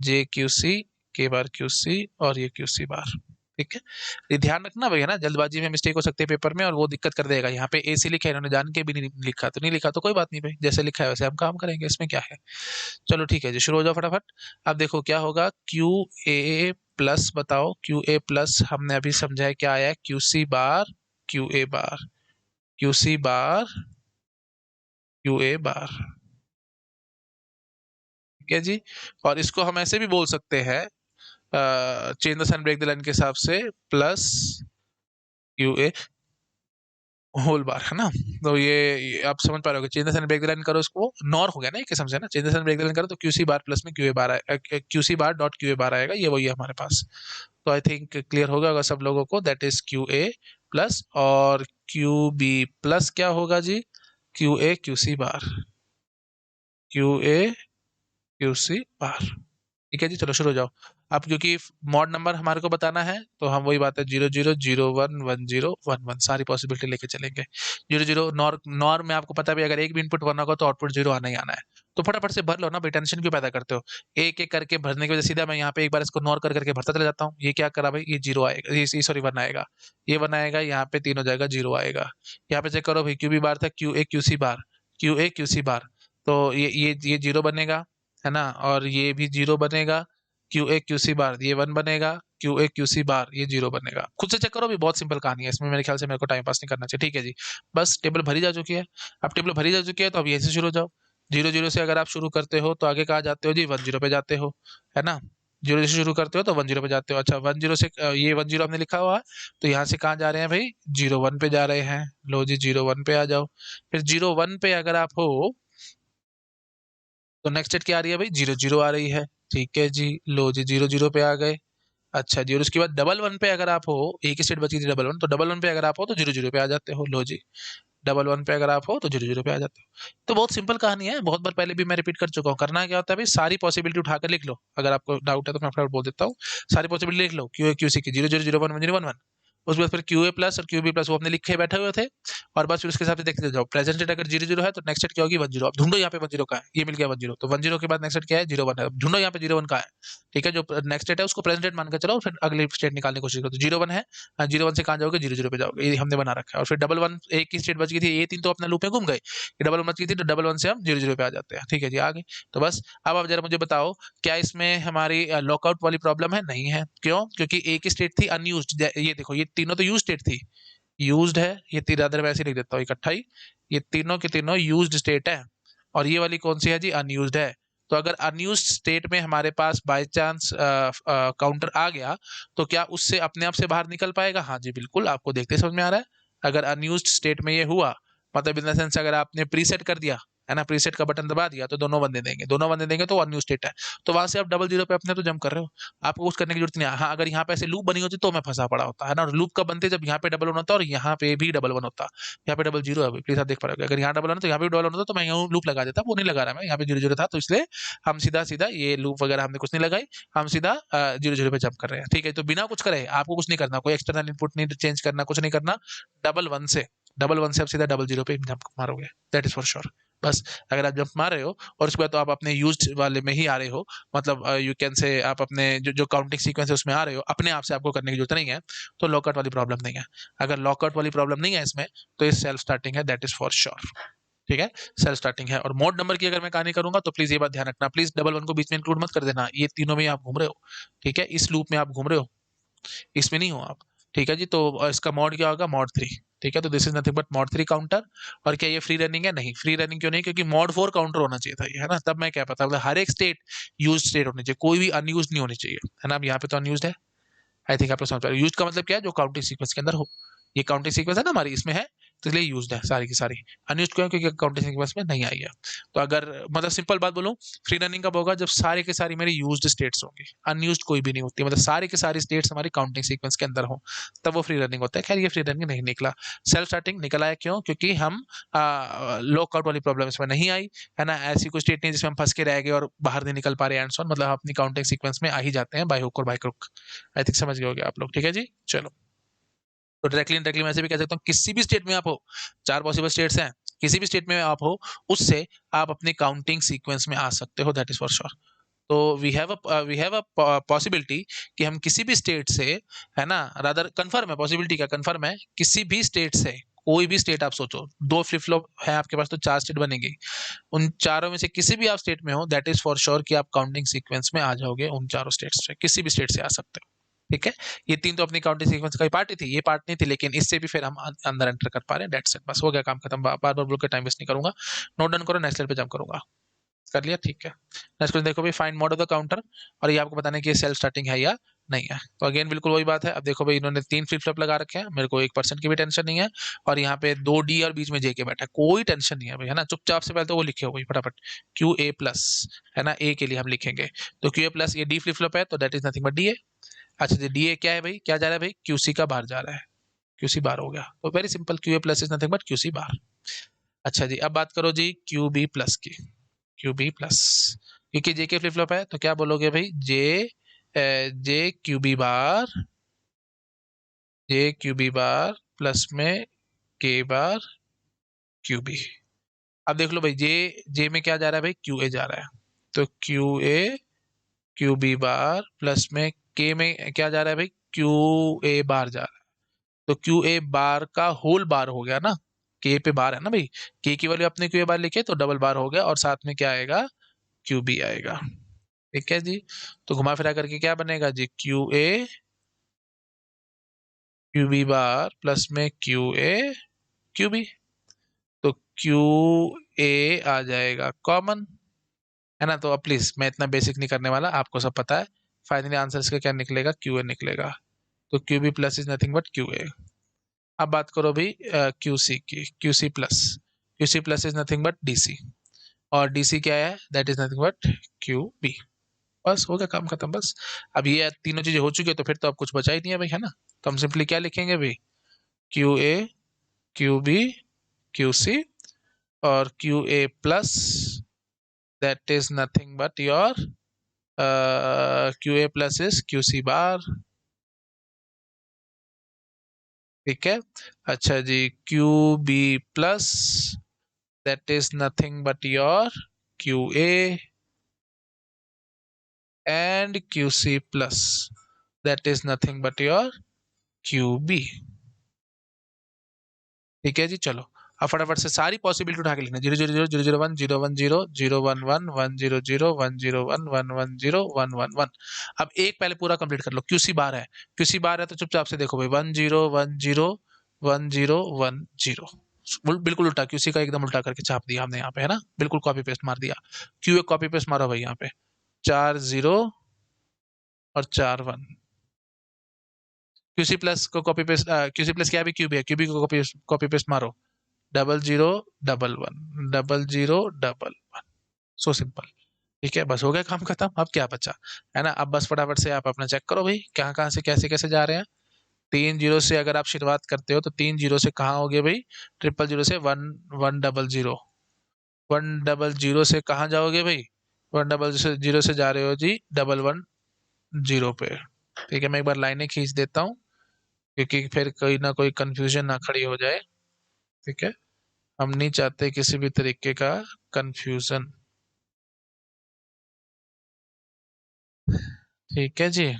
[SPEAKER 1] J Q C के बार क्यू सी और ये क्यू सी बार, ठीक है। ये ध्यान रखना भाई, है ना, जल्दबाजी में मिस्टेक हो सकती है पेपर में और वो दिक्कत कर देगा। यहाँ पे ए सी लिखा है इन्होंने, जान के भी नहीं लिखा तो नहीं लिखा, तो कोई बात नहीं भाई, जैसे लिखा है वैसे हम काम करेंगे, इसमें क्या है। चलो ठीक है जी, शुरू हो जाओ फटाफट। अब देखो क्या होगा, क्यू ए प्लस, बताओ क्यू ए प्लस, हमने अभी समझा है क्या आया है, Q C bar Q A bar, Q C bar Q A bar, ठीक है जी। और इसको हम ऐसे भी बोल सकते हैं, change the sign break the line के हिसाब से, plus Q A whole bar, है ना। तो ये आप समझ पा रहे हो, change the sign break the line करो, इसको नॉर हो गया ना, एक किस्म से ना, change the sign break the line करो तो क्यू सी बार प्लस में क्यू ए बार आएगा, Q C bar dot Q A bar आएगा, ये वही है हमारे पास। तो आई थिंक क्लियर होगा अगर सब लोगों को, that is Q A plus, और क्यू बी प्लस क्या होगा जी, Q A Q C bar, Q A Q C bar, ठीक है जी। चलो शुरू हो जाओ। अब क्योंकि मॉड नंबर हमारे को बताना है तो हम वही बात है, 0 0 0 1 1 0 1 1 सारी पॉसिबिलिटी लेके चलेंगे। 0 0 नॉर, नॉर में आपको पता भी अगर एक भी इनपुट वन होगा तो आउटपुट 0 आना ही आना है। तो फटाफट से भर लो ना भाई, टेंशन क्यों पैदा करते हो। एक एक करके भरने की वजह सीधा मैं यहाँ पे एक बार इसको नॉर कर करके भरता चला जाता हूँ। ये क्या करा भाई, ये 0 आएगा, ये सॉरी 1 आएगा, ये 1 आएगा, यहाँ पे 3 हो जाएगा, 0 आएगा। यहाँ पे चेक करो भाई, क्यू बी बार था, Q A Q C bar, Q A Q C bar, तो ये 0 बनेगा, है ना, और ये भी 0 बनेगा, क्यू ए क्यू सी बार ये 1 बनेगा, क्यू ए क्यू सी बार, ये 0 बनेगा। खुद से चेक करो, भी बहुत सिंपल कहानी है, इसमें मेरे ख्याल से मेरे को टाइम पास नहीं करना चाहिए। ठीक है जी, बस टेबल भरी जा चुकी है। अब टेबल भरी जा चुकी है तो अब यहीं से शुरू हो जाओ। 0 0 से अगर आप शुरू करते हो तो आगे कहाँ जाते हो जी, 1 0 पे जाते हो, है ना। 0 से शुरू करते हो तो 1 0 पे जाते हो। अच्छा, 1 0 से ये 1 0 हमने लिखा हुआ है, तो यहाँ से कहाँ जा रहे हैं भाई, 0 1 पे जा रहे हैं। लो जी, 0 1 पे आ जाओ। फिर 0 1 पे अगर आप हो तो नेक्स्ट स्टेट क्या आ रही है भाई, 0 0 आ रही है। ठीक है जी, लो जी 0 0 पे आ गए। अच्छा जी, और उसके बाद डबल वन पे अगर आप हो, एक ही स्टेट बची थी डबल वन, तो डबल वन पे अगर आप हो तो 0 0 पे आ जाते हो। लो जी, डबल वन पे अगर आप हो तो 0 0 पे आ जाते हो। तो बहुत सिंपल कहानी है, बहुत बार पहले भी मैं रिपीट कर चुका हूँ। करना क्या होता है भाई, सारी पॉसिबिलिटी उठाकर लिख लो। अगर आपको डाउट है तो मैं फटाफट बोल देता हूँ। सारी पॉसिबिलिटी लिख लो, क्यू ए क्यू सी की, 0 0 0 1 1 0 1 1। उसके बाद फिर क्यू ए प्लस और क्यू बी प्लस वो अपने लिखे बैठे हुए थे, और बस फिर उसके हिसाब से देखते जाओ। प्रेजेंट स्टेट अगर 0 0 है तो नेक्स्ट स्टेट क्या होगी, 1 0। अब ढूंढो यहाँ पे 1 0 का है, ये मिल गया 1 0, तो 1 0 के बाद नेक्स्ट स्टेट क्या है, 0 1 है। अब ढूंढो यहाँ पे 0 1 का है। ठीक है, जो नेक्स्ट स्टेट है उसको प्रेजेंट स्टेट मानकर चलो, फिर अगली स्टेट निकालने की कोशिश करो। तो 0 1 है, 0 1 से कहाँ जाओगे, 0 0 पे जाओगे, ये हमने बना रखा है। और फिर डबल वन, एक ही स्टेट बच गई थी, ये 3 तो अपना लूप में घूम गए। ये डबल वन बच गई थी, तो डबल वन से हम 0 0 पे आ जाते हैं। ठीक है जी, आगे। तो बस अब आप जरा मुझे बताओ, क्या इसमें हमारी लॉकआउट वाली प्रॉब्लम है? नहीं है। क्यों? क्योंकि एक ही स्टेट थी अनयूज्ड। ये देखो, ये तीनों तो यूज स्टेट थी, यूज्ड है। ये तीन, अदर मैं ऐसे लिख देता हूँ इकट्ठा ही, ये तीनों के तीनों यूज्ड स्टेट है। और ये वाली कौन सी है जी, अनयूज्ड है। तो अगर अनयूज्ड स्टेट में हमारे पास बाय चांस काउंटर आ गया, तो क्या उससे अपने आप से बाहर निकल पाएगा? हाँ जी बिल्कुल, आपको देखते समझ में आ रहा है। अगर अनयूज्ड स्टेट में ये हुआ, मतलब इन द सेंस अगर आपने प्रीसेट कर दिया है ना, प्रीसेट का बटन दबा दिया, तो दोनों बंदे देंगे, दोनों बंदे देंगे तो अनयूज्ड स्टेट है। तो वहां से आप डबल जीरो पे अपने तो जंप कर रहे हो, आपको कुछ करने की जरूरत नहीं है। हाँ, अगर यहाँ पे ऐसे लूप बनी होती तो मैं फंसा पड़ा होता है ना। और लूप कब बनते, जब यहाँ पे डबल वन होता और यहाँ पे भी डबल वन होता। यहाँ पे डबल जीरो है, प्लीज आप देख पा रहे हो, अगर यहाँ डबल वन तो यहाँ पे भी डबल वन होता, तो मैं यहाँ लूप लगा देता। वो नहीं लगा रहा मैं, यहाँ पे 0 0 था, तो इसलिए हम सीधा सीधा ये लूप वगैरह हमने कुछ नहीं लगाई, हम सीधा 0 0 पे जंप कर रहे हैं। ठीक है, तो बिना कुछ करे आपको कुछ नहीं करना, कोई एक्सटर्नल इनपुट नहीं चेंज करना, कुछ नहीं करना। डबल वन से, डबल वन से आप सीधा डबल जीरो पे जंप मारोगे, दैट इज फॉर श्योर। बस अगर आप जंप मार रहे हो और उसके बाद तो आप अपने यूज्ड वाले में ही आ रहे हो, मतलब यू कैन से आप अपने जो जो काउंटिंग सीक्वेंस है उसमें आ रहे हो, अपने आप से आपको करने की जरूरत नहीं है, तो लॉकआउट वाली प्रॉब्लम नहीं है। अगर लॉकआउट वाली प्रॉब्लम नहीं है इसमें, तो ये सेल्फ स्टार्टिंग है, दैट इज फॉर श्योर। ठीक है, सेल्फ स्टार्टिंग है। और मोड नंबर की अगर मैं कहानी करूंगा तो प्लीज ये बात ध्यान रखना, प्लीज डबल वन को बीच में इंक्लूड मत कर देना, ये तीनों में आप घूम रहे हो। ठीक है, इस लूप में आप घूम रहे हो, इसमें नहीं हो आप। ठीक है जी, तो इसका मॉड क्या होगा, मॉड 3। ठीक है, तो this is nothing but mod 3 counter. और क्या ये फ्री रनिंग है? नहीं, फ्री रनिंग क्यों नहीं, क्योंकि मॉड 4 काउंटर होना चाहिए था ये, है ना। तब मैं क्या पता, मतलब हर एक स्टेट यूज स्टेट होनी चाहिए, कोई भी अनयूज नहीं होनी चाहिए, है ना। अब यहाँ पे तो अनयूज है, आई थिंक आप लोग समझ पा रहे हो। यूज का मतलब क्या है, जो काउंटिंग सीक्वेंस के अंदर हो। ये काउंटिंग सीक्वेंस है ना हमारी, इसमें है, तो इसलिए यूज्ड है सारी की सारी। अनयूज्ड क्यों? क्योंकि काउंटिंग सीक्वेंस में नहीं आई है। तो अगर मतलब सिंपल बात बोलूं, फ्री रनिंग कब होगा, जब सारे के सारी मेरी यूज्ड स्टेट्स होंगी, अनयूज्ड कोई भी नहीं होती, मतलब सारे के सारी स्टेट्स हमारी काउंटिंग सीक्वेंस के अंदर हो, तब वो फ्री रनिंग होता है। खैर, ये फ्री रनिंग नहीं निकला, सेल्फ स्टार्टिंग निकला है। क्यों? क्योंकि हम लॉकआउट वाली प्रॉब्लम इसमें नहीं आई, है ना। ऐसी कोई स्टेट नहीं जिसमें हम फंस के रह गए और बाहर नहीं निकल पा रहे, एंड सो ऑन, मतलब हम अपनी काउंटिंग सीक्वेंस में आ ही जाते हैं, बाय हुक और बाय क्रुक। आई थिंक समझ गए होगे आप लोग। ठीक है जी, चलो। तो डायरेक्टली इनडायरेक्टली मैं ऐसे भी कह सकता हूँ, किसी भी स्टेट में आप हो, चार पॉसिबल स्टेट्स हैं, किसी भी स्टेट में आप हो, उससे आप अपनी काउंटिंग सीक्वेंस में आ सकते हो, दैट इज फॉर श्योर। तो वी हैव अ पॉसिबिलिटी कि हम किसी भी स्टेट से, है ना, रादर कंफर्म है, पॉसिबिलिटी का कंफर्म है, किसी भी स्टेट से, कोई भी स्टेट आप सोचो, दो फ्लिप फ्लॉप है आपके पास तो चार स्टेट बनेंगी, उन चारों में से किसी भी आप स्टेट में हो, दैट इज फॉर श्योर कि आप काउंटिंग सीक्वेंस में आ जाओगे, उन चारों स्टेट्स से किसी भी स्टेट से आ सकते हो। ठीक है, ये तीन तो अपनी काउंटिंग सीक्वेंस का ही पार्ट ही थी, ये पार्ट नहीं थी, लेकिन इससे भी फिर हम अंदर एंटर कर पा रहे हैं, डेट्स इट, बस हो गया काम खत्म। बार बार बोल के टाइम वेस्ट नहीं करूंगा, नोट डाउन करो, नेक्स्ट पे जंप करूंगा। कर लिया, ठीक है। नेक्स्ट क्वेश्चन देखो भाई, find mod of the counter, और ये आपको बताना है कि ये सेल्फ स्टार्टिंग है या नहीं है। तो अगेन बिल्कुल वही बात है। अब देखो भाई, इन्होंने तीन फ्लिप फ्लॉप लगा रखे हैं, मेरे को 1% की भी टेंशन नहीं है, और यहाँ पे दो डी और बीच में जे के बैठा है, कोई टेंशन नहीं है भाई, है ना। चुपचाप से पहले तो वो लिखे हो भाई फटाफट, क्यू ए प्लस, है ना, ए के लिए हम लिखेंगे, तो क्यू ए प्लस, ये डी फ्लिप फ्लॉप है, तो that is nothing but D ए। अच्छा जी, डी ए क्या है भाई, क्या जा रहा है भाई, क्यूसी का बाहर जा रहा है, क्यूसी बार हो गया, तो very simple, Q A plus is nothing but Q C bar. अच्छा जी, अब बात करो जी क्यू बी प्लस की, क्यू बी प्लस, क्योंकि जे के फ्लिप फ्लॉप है, तो क्या बोलोगे भाई, जे क्यू बी बार, जे क्यू बी बार प्लस में के बार क्यू बी। अब देख लो भाई, जे में क्या जा रहा है भाई, क्यू ए जा रहा है, तो Q A Q B bar plus में के में क्या जा रहा है भाई, क्यू ए बार जा रहा है, तो क्यू ए बार का होल बार हो गया ना, के पे बार है ना भाई, के की वैल्यू अपने क्यू ए बार लिखे तो डबल बार हो गया, और साथ में क्या आएगा, क्यू बी आएगा। ठीक है जी, तो घुमा फिरा करके क्या बनेगा जी, Q A Q B bar plus में क्यू ए क्यू बी, तो क्यू ए आ जाएगा कॉमन, है ना। तो अब प्लीज मैं इतना बेसिक नहीं करने वाला, आपको सब पता है। फाइनली आंसर इसका क्या निकलेगा, क्यू ए निकलेगा। तो Q B plus is nothing but Q A. अब बात करो भाई क्यू सी की, Q C plus is nothing but D C, और डी सी क्या है, that is nothing but Q B. बस हो गया काम खत्म बस। अब ये तीनों चीजें हो चुकी है तो फिर तो अब कुछ बचा ही नहीं है भाई, है ना। तो हम सिंपली क्या लिखेंगे भाई, Q A Q B Q C, और Q A plus that is nothing but your Q A plus is Q C bar. ठीक है। अच्छा जी, Q B plus that is nothing but your Q A, and Q C plus that is nothing but your Q B. ठीक है जी, चलो अब फटाफट से सारी पॉसिबिलिटी उठा के लिखना, 0 0 0 0 0 1 0 1 0 0 1 1 1 0 0 1 0 1 1 1 0 1 1 1। अब एक पहले पूरा कंप्लीट कर लो, क्यूसी बार है, क्यूसी बार है तो चुपचाप से देखो भाई, 1 0 1 0 1 0 1 0, बिल्कुल उल्टा, क्यूसी का एकदम उल्टा करके छाप दिया हमने यहाँ पे, है ना, बिल्कुल कॉपी पेस्ट मार दिया। क्यू एक कॉपी पेस्ट मारो भाई यहाँ पे, 4 0 और 4 1। क्यूसी प्लस को कॉपी पेस्ट, क्यूसी प्लस क्या है, क्यूबी है, क्यूबी को कॉपी कॉपी पेस्ट मारो, 0 0 1 1 0 0 1 1। So simple. ठीक है, बस हो गया काम खत्म, अब क्या बचा, है ना। अब बस फटाफट से आप अपना चेक करो भाई, कहाँ कहाँ से कैसे कैसे जा रहे हैं। 3 0 से अगर आप शुरुआत करते हो तो 3 0 से कहाँ हो गए भाई, 0 0 से 1 1 0 0, 1 0 0 से कहाँ जाओगे भाई, 1 0 0 से जा रहे हो जी 1 1 0 पे। ठीक है, मैं एक बार लाइनें खींच देता हूँ, क्योंकि फिर कोई ना कोई कंफ्यूजन ना खड़ी हो जाए। ठीक है, हम नहीं चाहते किसी भी तरीके का कंफ्यूजन। ठीक है जी,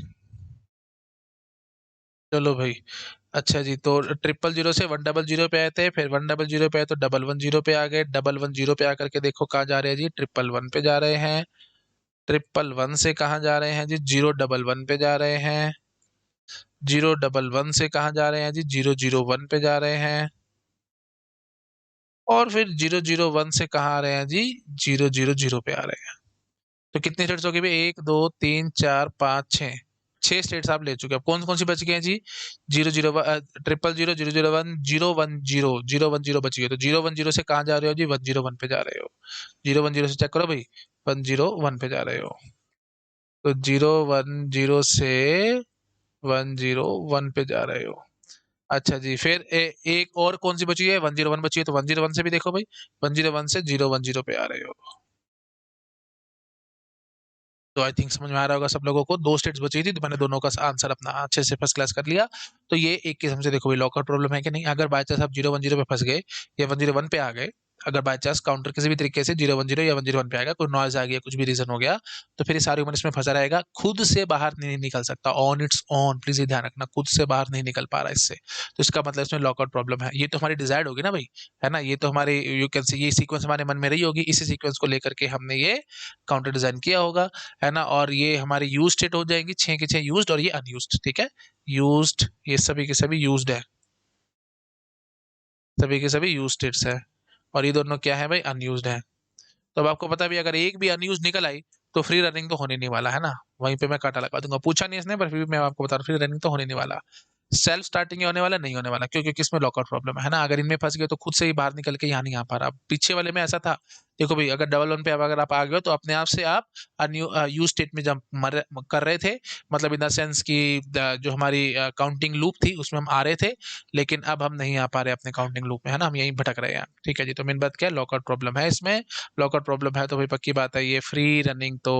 [SPEAKER 1] चलो भाई। अच्छा जी, तो 0 0 0 से 1 0 0 पे आए थे, फिर 1 0 0 पे आए तो 1 1 0 पे आ गए, 1 1 0 पे आकर के देखो कहाँ जा रहे हैं जी, 1 1 1 पे जा रहे हैं। 1 1 1 से कहाँ जा रहे हैं जी, 0 1 1 पे जा रहे हैं। 0 1 1 से कहाँ जा रहे हैं जी, 0 0 1 पे जा रहे हैं। और फिर 0 0 1 से कहाँ आ रहे हैं जी, 0 0 0 पे आ रहे हैं। तो कितने स्टेट्स हो गए भाई, 1 2 3 4 5 6, 6 स्टेट्स आप ले चुके हैं। कौन कौन सी बच गई हैं जी, 0 0 0 0 0 0 1 0 1 0 0 1 0 बची है, तो 0 1 0 से कहाँ जा रहे हो जी, 1 0 1 पे जा रहे हो। 0 1 0 से चेक करो भाई, 1 0 1 पे जा रहे हो। तो 0 1 0 से 1 0 1 पे जा रहे हो। अच्छा जी, फिर एक और कौन सी बची है, 1 0 1 बची है, तो 1 0 1 से भी देखो भाई, 1 0 1 से 0 1 0 पे आ रहे हो। तो आई थिंक समझ में आ रहा होगा सब लोगों को, दो स्टेट्स बची थी तो मैंने दोनों का आंसर अपना अच्छे से फर्स्ट क्लास कर लिया। तो ये एक किस्म से देखो भाई लॉकआउट प्रॉब्लम है कि नहीं, अगर बाय चांस आप 0 1 0 पे फंस गए या 1 0 1 पे आ गए, अगर बाय चांस काउंटर किसी भी तरीके से 0 1 0 या 1 0 1 पे आएगा, कोई नॉइज आ गया, कुछ भी रीजन हो गया, तो फिर ये सारी उम्र इसमें फंसा रहेगा, खुद से बाहर नहीं निकल सकता ऑन इट्स ऑन, प्लीज ये ध्यान रखना, खुद से बाहर नहीं निकल पा रहा इससे। तो इसका मतलब इसमें लॉकआउट प्रॉब्लम है, ये तो हमारी डिजायर्ड होगी ना भाई, है ना, ये तो हमारे यू कैन से ये सीक्वेंस हमारे मन में रही होगी, इसी सीक्वेंस को लेकर के हमने ये काउंटर डिजाइन किया होगा, है ना। और ये हमारी यूज स्टेट हो जाएंगी, 6 के 6 यूज्ड और ये अनयूज्ड। ठीक है, यूज्ड, ये सभी के सभी यूज्ड है, सभी के सभी यूज स्टेट्स है, और ये दोनों क्या है भाई, अनयूज्ड है। तो अब आपको पता भी, अगर एक भी अनयूज निकल आई तो फ्री रनिंग तो होने नहीं वाला, है ना, वहीं पे मैं काटा लगा दूंगा, पूछा नहीं इसने पर फिर भी मैं आपको बता रहा हूँ, फ्री रनिंग तो होने नहीं वाला। सेल्फ स्टार्टिंग ही होने वाला, नहीं होने वाला, क्यों, क्योंकि इसमें लॉकआउट प्रॉब्लम है ना, अगर इनमें फंस गए तो खुद से ही बाहर निकल के यहाँ नहीं आ पा रहा। पीछे वाले में ऐसा था, देखो भाई, अगर 1 1 पे अगर आप आ गए हो तो अपने आप से आप यूज स्टेट में जब कर रहे थे, मतलब इन द सेंस कि जो हमारी काउंटिंग लूप थी उसमें हम आ रहे थे, लेकिन अब हम नहीं आ पा रहे अपने काउंटिंग लूप में, है ना, हम यहीं भटक रहे हैं। ठीक है जी, तो मेन बात क्या है, लॉकआउट प्रॉब्लम है इसमें। लॉकआउट प्रॉब्लम है तो भाई पक्की बात है, ये फ्री रनिंग तो,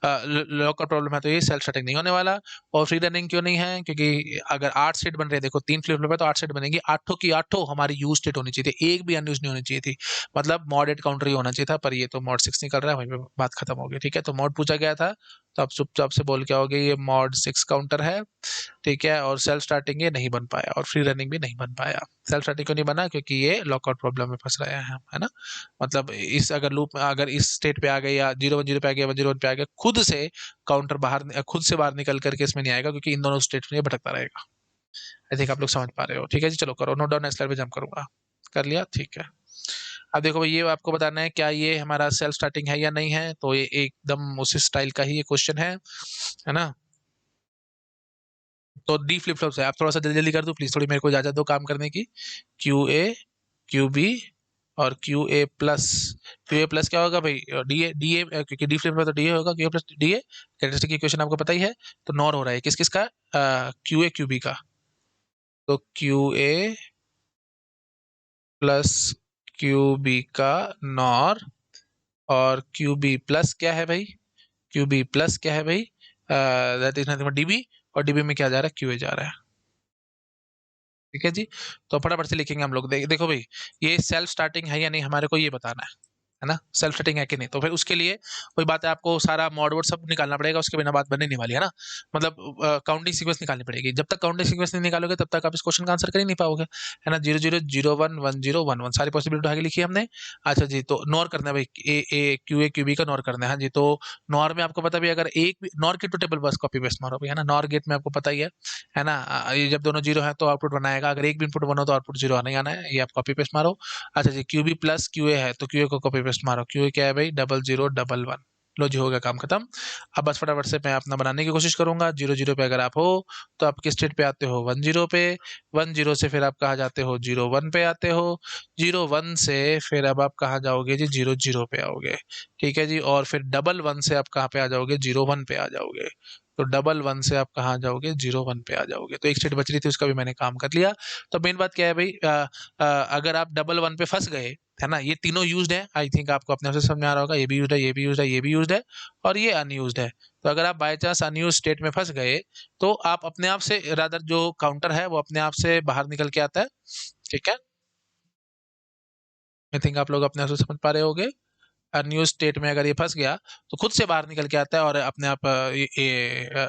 [SPEAKER 1] लॉकआउट प्रॉब्लम है तो ये सेल्फ स्टार्टिंग नहीं होने वाला। और फ्री रनिंग क्यों नहीं है, क्योंकि अगर 8 स्टेट बन रहे हैं, देखो 3 फ्लिप फ्लॉप है तो 8 स्टेट बनेंगी, आठों की आठों हमारी यूज स्टेट होनी चाहिए थी, एक भी अनयूज नहीं होनी चाहिए थी, मतलब मॉड 8 काउंटर ही होना चाहिए था, पर ये तो मॉड 6 निकल रहा है, वहीं पे बात खत्म हो गई। ठीक है, तो मॉड पूछा गया था, तो आप चुपचाप से बोल के आओगे ये मॉड 6 काउंटर है। ठीक है, और सेल्फ स्टार्टिंग ये नहीं बन पाया और फ्री रनिंग भी नहीं बन पाया। सेल्फ स्टार्टिंग क्यों नहीं बना, क्योंकि ये लॉकआउट प्रॉब्लम में फंस रहे हैं हम, है ना, मतलब इस अगर लूप में अगर इस स्टेट पे आ गए या 0 1 0 पे आ गया 1 0 1 पे आ गया, खुद से काउंटर बाहर, खुद से बाहर निकल करके इसमें नहीं आएगा, क्योंकि इन दोनों स्टेट में ये भटकता रहेगा। आई थिंक आप लोग समझ पा रहे हो। ठीक है जी, चलो करो नोट डाउन, नेक्स्ट स्लाइड पे जंप करूंगा। कर लिया, ठीक है। अब देखो भाई, ये आपको बताना है क्या ये हमारा सेल्फ स्टार्टिंग है या नहीं है, तो ये एकदम उसी स्टाइल का ही ये क्वेश्चन है ना। तो डी फ्लिप फ्लॉप है, आप थोड़ा सा जल्दी जल्दी कर दो प्लीज, थोड़ी मेरे को इजाजत दो काम करने की। क्यू ए, क्यू बी और Q A plus. Q A plus क्या होगा भाई, डी ए, क्योंकि डी फ्लिप फ्लॉप तो डी ए होगा, Q A plus D A. Characteristic equation आपको पता ही है। तो नॉर हो रहा है किस किस का, क्यू ए क्यू बी का। तो Q A plus Q B का नॉर, और क्यू बी प्लस क्या है भाई, क्यू बी प्लस क्या है भाई, that is nothing but DB. और डीबी में क्या जा रहा है, क्यू ए जा रहा है। ठीक है जी। तो फटाफट से लिखेंगे हम लोग, देखो भाई, ये सेल्फ स्टार्टिंग है या नहीं हमारे को ये बताना है ना, सेल्फ स्टार्टिंग है कि नहीं। तो फिर उसके लिए कोई बात है, आपको सारा मॉड वर्ड सब निकालना पड़ेगा, उसके बिना बात बनने नहीं वाली है ना। मतलब काउंटिंग सीक्वेंस निकालनी पड़ेगी, जब तक काउंटिंग सीक्वेंस नहीं निकालोगे तब तक आप इस क्वेश्चन का आंसर कर ही नहीं पाओगे, है ना। 00 01 10 11 सारी पॉसिबिलिटी आगे लिखी है हमने। अच्छा जी, तो नॉर करना है भाई, ए क्यू बी का नॉर करना है। हाँ जी, तो नॉर में आपको पता भी, अगर एक भी नॉर के टू टेबल बस कॉपी पेस्ट मारो भाई, है ना। नॉर गेट में आपको पता ही है ना, ये जब दोनों जीरो है तो आउटपुट वन आएगा, अगर एक भी इनपुट वन हो तो आउटपुट जीरो आना ही आना है, ये आप कॉपी पेस्ट मारो। अच्छा जी, Q B plus Q A है तो क्यू ए को कॉपी पेस्ट मारो, क्यू ए क्या है भाई, 0011। लो जी, हो गया काम खत्म। अब बस फटाफट से मैं अपना बनाने की कोशिश करूंगा। 00 पे अगर आप हो तो आप किस स्टेट पे आते हो, 10 पे। 10 से फिर आप कहाँ जाते हो, 01 पे आते हो। 01 से फिर अब आप कहाँ जाओगे जी, 00 पे आओगे। ठीक है जी, और फिर 11 से आप कहाँ पे आ जाओगे, 01 पे आ जाओगे। तो 11 से आप कहाँ जाओगे, 01 पे आ जाओगे। तो एक स्टेट बच रही थी, उसका भी मैंने काम कर लिया। तो मेन बात क्या है भाई, अगर आप 11 पे फंस गए, है ना, ये तीनों यूज्ड है, आई थिंक आपको अपने आप से समझ में आ रहा होगा, ये भी यूज्ड है, ये भी यूज्ड है, ये भी यूज्ड है, और ये अनयूज्ड है। तो अगर आप बाय चांस अनयूज स्टेट में फंस गए, तो आप अपने आप से, रादर जो काउंटर है वो अपने आप से बाहर निकल के आता है। ठीक है, आई थिंक आप लोग अपने आप से समझ पा रहे होगे। न्यू स्टेट में अगर ये फंस गया तो खुद से बाहर निकल के आता है, और अपने आप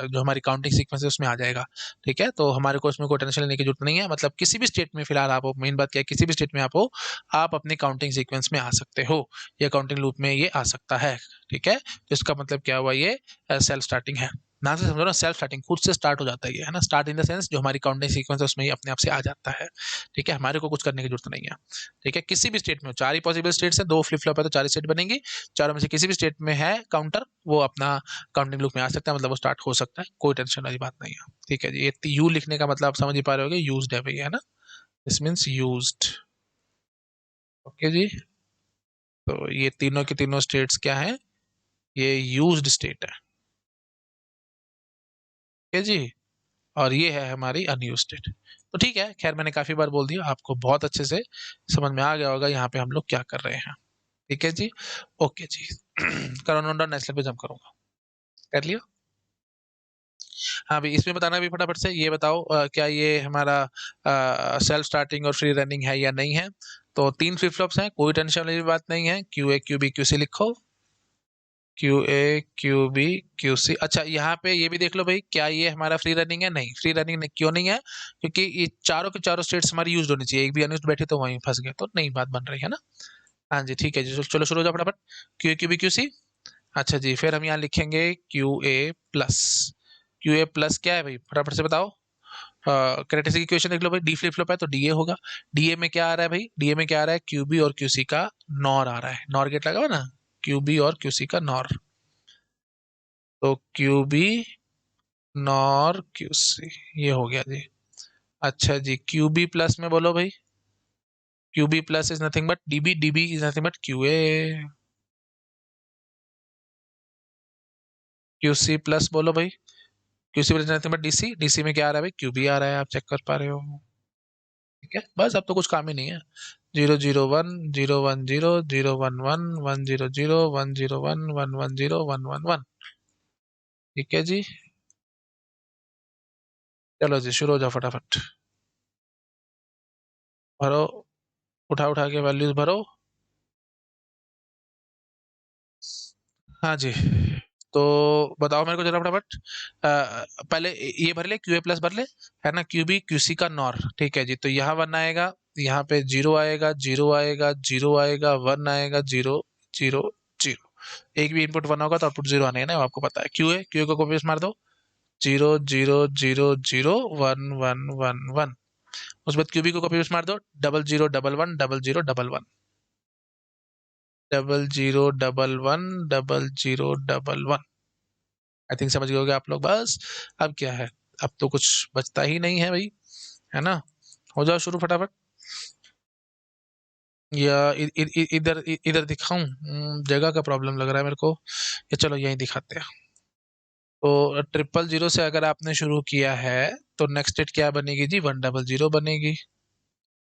[SPEAKER 1] जो हमारी काउंटिंग सीक्वेंस है उसमें आ जाएगा। ठीक है, तो हमारे को इसमें कोई टेंशन लेने की जरूरत नहीं है, मतलब किसी भी स्टेट में फिलहाल आप हो, मेन बात क्या है, किसी भी स्टेट में आप हो, आप अपनी काउंटिंग सीक्वेंस में आ सकते हो, या काउंटिंग लूप में ये आ सकता है। ठीक है, तो इसका मतलब क्या हुआ, ये सेल्फ स्टार्टिंग है। नाम से समझो ना, सेल्फ स्टार्टिंग, खुद से स्टार्ट हो जाता है ये, है ना। स्टार्ट इन द सेंस जो हमारी काउंटिंग सीक्वेंस है उसमें ही अपने आप से आ जाता है। ठीक है, हमारे को कुछ करने की जरूरत नहीं है। ठीक है, किसी भी स्टेट में, चार ही पॉसिबल स्टेट्स है, दो फ्लिप फ्लॉप है तो चार स्टेट बनेंगी, चारों में से किसी भी स्टेट में है काउंटर, वो अपना काउंटिंग लूप में आ सकता है, मतलब वो स्टार्ट हो सकता है, कोई टेंशन वाली बात नहीं है। ठीक है जी, ये यू लिखने का मतलब आप समझ ही पा रहे होगे, यूज्ड है भैया, है ना। This means used. ओके जी, तो ये तीनों की तीनों स्टेट्स क्या है, ये यूज्ड स्टेट है। ओके जी, और ये है हमारी अनयूज्ड स्टेट। तो ठीक है, खैर मैंने काफी बार बोल दिया, आपको बहुत अच्छे से समझ में आ गया होगा यहाँ पे हम लोग क्या कर रहे हैं। ठीक है जी, ओके जी। करो नोट डाउन, नेक्स्ट पे जंप करूंगा। कर लिया। हाँ भाई, इसमें बताना भी फटाफट से, ये बताओ क्या ये हमारा सेल्फ स्टार्टिंग और फ्री रनिंग है या नहीं है। तो तीन फ्लिप फ्लॉप्स हैं, कोई टेंशन वाली बात नहीं है। Q A Q B Q C लिखो, Q A Q B Q C. अच्छा, यहाँ पे ये भी देख लो भाई, क्या ये हमारा फ्री रनिंग है, नहीं, फ्री रनिंग नहीं, क्यों नहीं है, क्योंकि ये चारों के चारों स्टेट्स हमारी यूज होनी चाहिए, एक भी अनयूज बैठी तो वहीं फंस गए, तो नहीं बात बन रही है ना। हाँ जी, ठीक है जी, चलो शुरू हो जाओ फटाफट। Q A Q B Q C. अच्छा जी, फिर हम यहाँ लिखेंगे Q A plus. Q A plus क्या है भाई, फटाफट से बताओ। कैरेक्टरिस्टिक इक्वेशन देख लो भाई, डी फ्लिप फ्लॉप है तो डी ए होगा। डी ए में क्या आ रहा है भाई, डी ए में क्या आ रहा है, क्यू बी और क्यू सी का नॉर आ रहा है, नॉर गेट लगा हुआ ना, क्यू बी और क्यू सी का नॉर। तो Q B nor Q C, ये हो गया जी। अच्छा जी, क्यू बी प्लस में बोलो भाई, Q B plus is nothing but D B, D B is nothing but Q A. Q C plus बोलो भाई, Q C plus nothing but D C, D C में क्या आ रहा है भाई, क्यू बी आ रहा है, आप चेक कर पा रहे हो। ठीक है, बस अब तो कुछ काम ही नहीं है। 001 010 011 100 101 110 111। ठीक है जी, चलो जी शुरू हो जाओ फटाफट। भरो, उठा उठा के वैल्यूज भरो। हाँ जी, तो बताओ मेरे को जरा फटाफट। पहले ये भर ले, क्यू ए प्लस भर ले, है ना, क्यू बी क्यू सी का नॉर। ठीक है जी, तो यहाँ वन आएगा, यहाँ पे जीरो आएगा, जीरो आएगा, जीरो आएगा, वन आएगा, जीरो जीरो जीरो। एक भी इनपुट वन होगा तो आउटपुट जीरो आने है ना, वो आपको पता है। क्यू ए को कॉपी पेस्ट मार दो। 0 0 0 0 1 1 1 1। उसके बाद क्यूबी को कॉपी पेस्ट मार दो, 0011 0011 0011 आई थिंक समझ गए होगे आप लोग। बस अब क्या है, अब तो कुछ बचता ही नहीं है भाई, है ना। हो जाओ शुरू फटाफट। या इधर इधर दिखाऊं? जगह का प्रॉब्लम लग रहा है मेरे को, या चलो यहीं दिखाते हैं। तो 000 से अगर आपने शुरू किया है तो नेक्स्ट स्टेट क्या बनेगी जी? 100 बनेगी।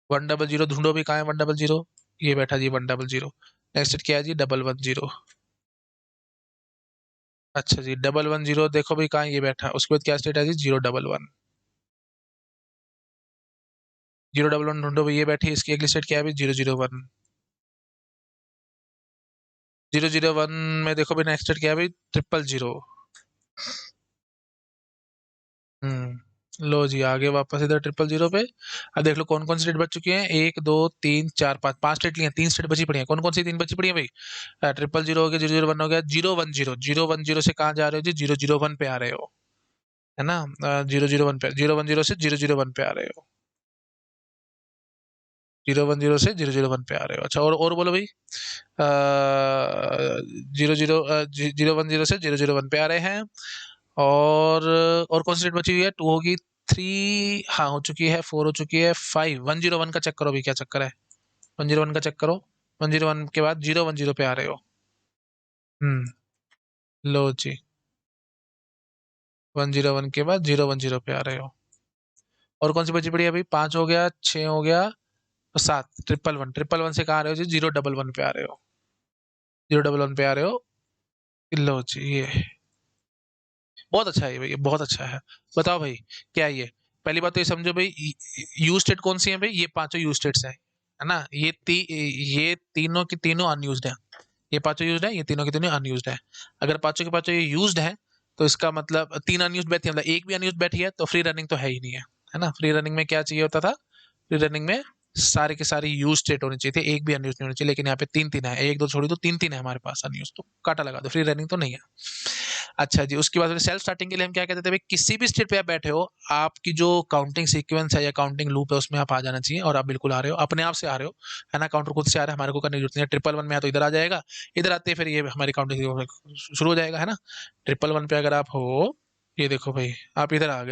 [SPEAKER 1] 100 ढूंढो भी, कहाँ है 100? ये बैठा जी 100। नेक्स्ट स्टेट क्या है जी? 110। अच्छा जी 110 देखो भाई कहाँ है, ये बैठा। उसके बाद क्या स्टेट है जी? 011। 011 ढूंढो भाई, ये बैठी। इसकी अगली स्टेट क्या है भाई? 001। 001 में देखो भाई नेक्स्ट स्टेट क्या है भाई? 000। लो जी आगे वापस इधर 000 पे। अब देख लो कौन कौन सी स्टेट बच चुकी हैं। 1 2 3 4 5, 5 स्टेट ली हैं, 3 स्टेट बची पड़ी हैं। कौन कौन सी 3 बची पड़ी है भाई? 000 हो गया, 001 हो गया, 010। 010 से कहाँ जा रहे हो जी? 001 पे आ रहे हो, है ना। 001 पे, 010 से 001 पे आ रहे हो। 010 से 001 पे आ रहे हो। अच्छा और बोलो भाई। 010 से 001 पे आ रहे हैं। और कौन सी डेट बची हुई है? 2 होगी, 3 हाँ हो चुकी है, 4 हो चुकी है, 5। 101 का चेक करो भाई, क्या चक्कर है? 101 का चेक करो। 101 के बाद 010 पे आ रहे हो। हम्म। लो जी 101 के बाद 010 पे आ रहे हो। और कौन सी बची पड़ी है भाई? 5 हो गया, 6 हो गया, 7। 111 111 से कहाँ आ रहे हो जी? 011 पे आ रहे हो। 011 पे आ रहे हो। लो जी ये बहुत अच्छा है भाई, ये बहुत अच्छा है। बताओ भाई क्या है ये? पहली बात तो ये समझो भाई, यू स्टेट कौन सी है भाई? ये पांचों यू स्टेट्स है ना। ये तीनों की तीनों अनयूज्ड है। ये पांचों यूज्ड है, ये तीनों की तीनों अनयूज्ड है। अगर पांचों के पांचों ये यूज्ड है तो इसका मतलब 3 अनयूज्ड बैठी है, मतलब एक भी अनयूज्ड बैठी है तो फ्री रनिंग तो है ही नहीं है ना। फ्री रनिंग में क्या चाहिए होता था? फ्री रनिंग में सारे के सारे यूज स्टेट होने चाहिए थे, एक भी अनयूज नहीं होने चाहिए। लेकिन यहाँ पे 3 3 है, एक दो छोड़ी तो 3 3 है हमारे पास अनयूज, तो काटा लगा दो, फ्री रनिंग तो नहीं है। अच्छा जी उसके बाद सेल्फ स्टार्टिंग के लिए हम क्या कहते थे भाई? किसी भी स्टेट पे आप बैठे हो, आपकी जो काउंटिंग सीक्वेंस है या काउंटिंग लूप है उसमें आप आ जाना चाहिए, और आप बिल्कुल आ रहे हो, अपने आप से आ रहे हो, है ना। काउंटर खुद से आ रहा है, हमारे को करने की जरूरत नहीं है। 111 में है तो इधर आ जाएगा, इधर आते फिर ये हमारी काउंटिंग शुरू हो जाएगा, है ना। 111 पे अगर आप हो, ये देखो भाई आप इधर आ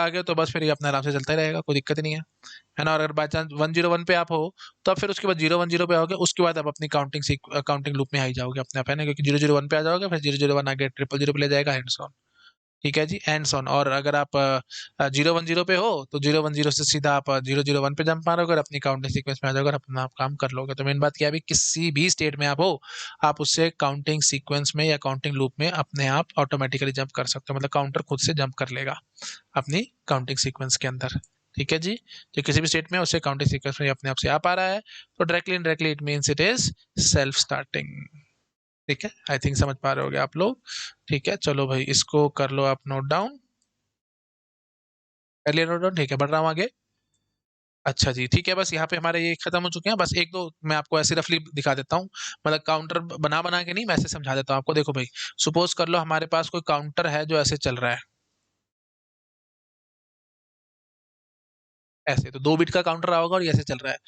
[SPEAKER 1] गए तो बस फिर ये अपने आराम से चलता ही रहेगा, कोई दिक्कत ही नहीं है ना। और अगर बाई चांस 101 पे आप हो तो आप फिर उसके बाद 010 पे आओगे, उसके बाद आप अपनी काउंटिंग लूप में आ ही जाओगे अपने आप, है ना। क्योंकि 001 पे आ जाओगे, फिर 001 आगे 000 पे ले जाएगा, एंड सो। ठीक है जी, एंड ऑन। और अगर आप 010 पे हो तो 010 से सीधा आप 001 पे जंप मारोगे और अपनी काउंटिंग सीक्वेंस में आ जाओगे और अपना आप काम कर लोगे। तो मेन बात क्या है, किसी भी स्टेट में आप हो, आप उससे काउंटिंग सीक्वेंस में या काउंटिंग लूप में अपने आप ऑटोमेटिकली जंप कर सकते हो, मतलब काउंटर खुद से जंप कर लेगा अपनी काउंटिंग सीक्वेंस के अंदर। ठीक है जी, जो किसी भी स्टेट में उससे काउंटिंग सीक्वेंस में अपने आप से आ पा रहा है, तो directly indirectly it means it is self starting. ठीक है, आई थिंक समझ पा रहे होगे आप लोग। ठीक है चलो भाई, इसको कर लो आप नोट डाउन। कर लिया नोट डाउन? ठीक है, बढ़ रहा हूँ आगे। अच्छा जी ठीक है, बस यहाँ पे हमारे ये खत्म हो चुके हैं। बस एक दो मैं आपको ऐसे रफली दिखा देता हूँ, मतलब काउंटर बना बना के नहीं, मैं ऐसे समझा देता हूँ आपको। देखो भाई, सपोज कर लो हमारे पास कोई काउंटर है जो ऐसे चल रहा है, ऐसे तो 2 बिट का काउंटर रहा होगा और ये ऐसे चल रहा है।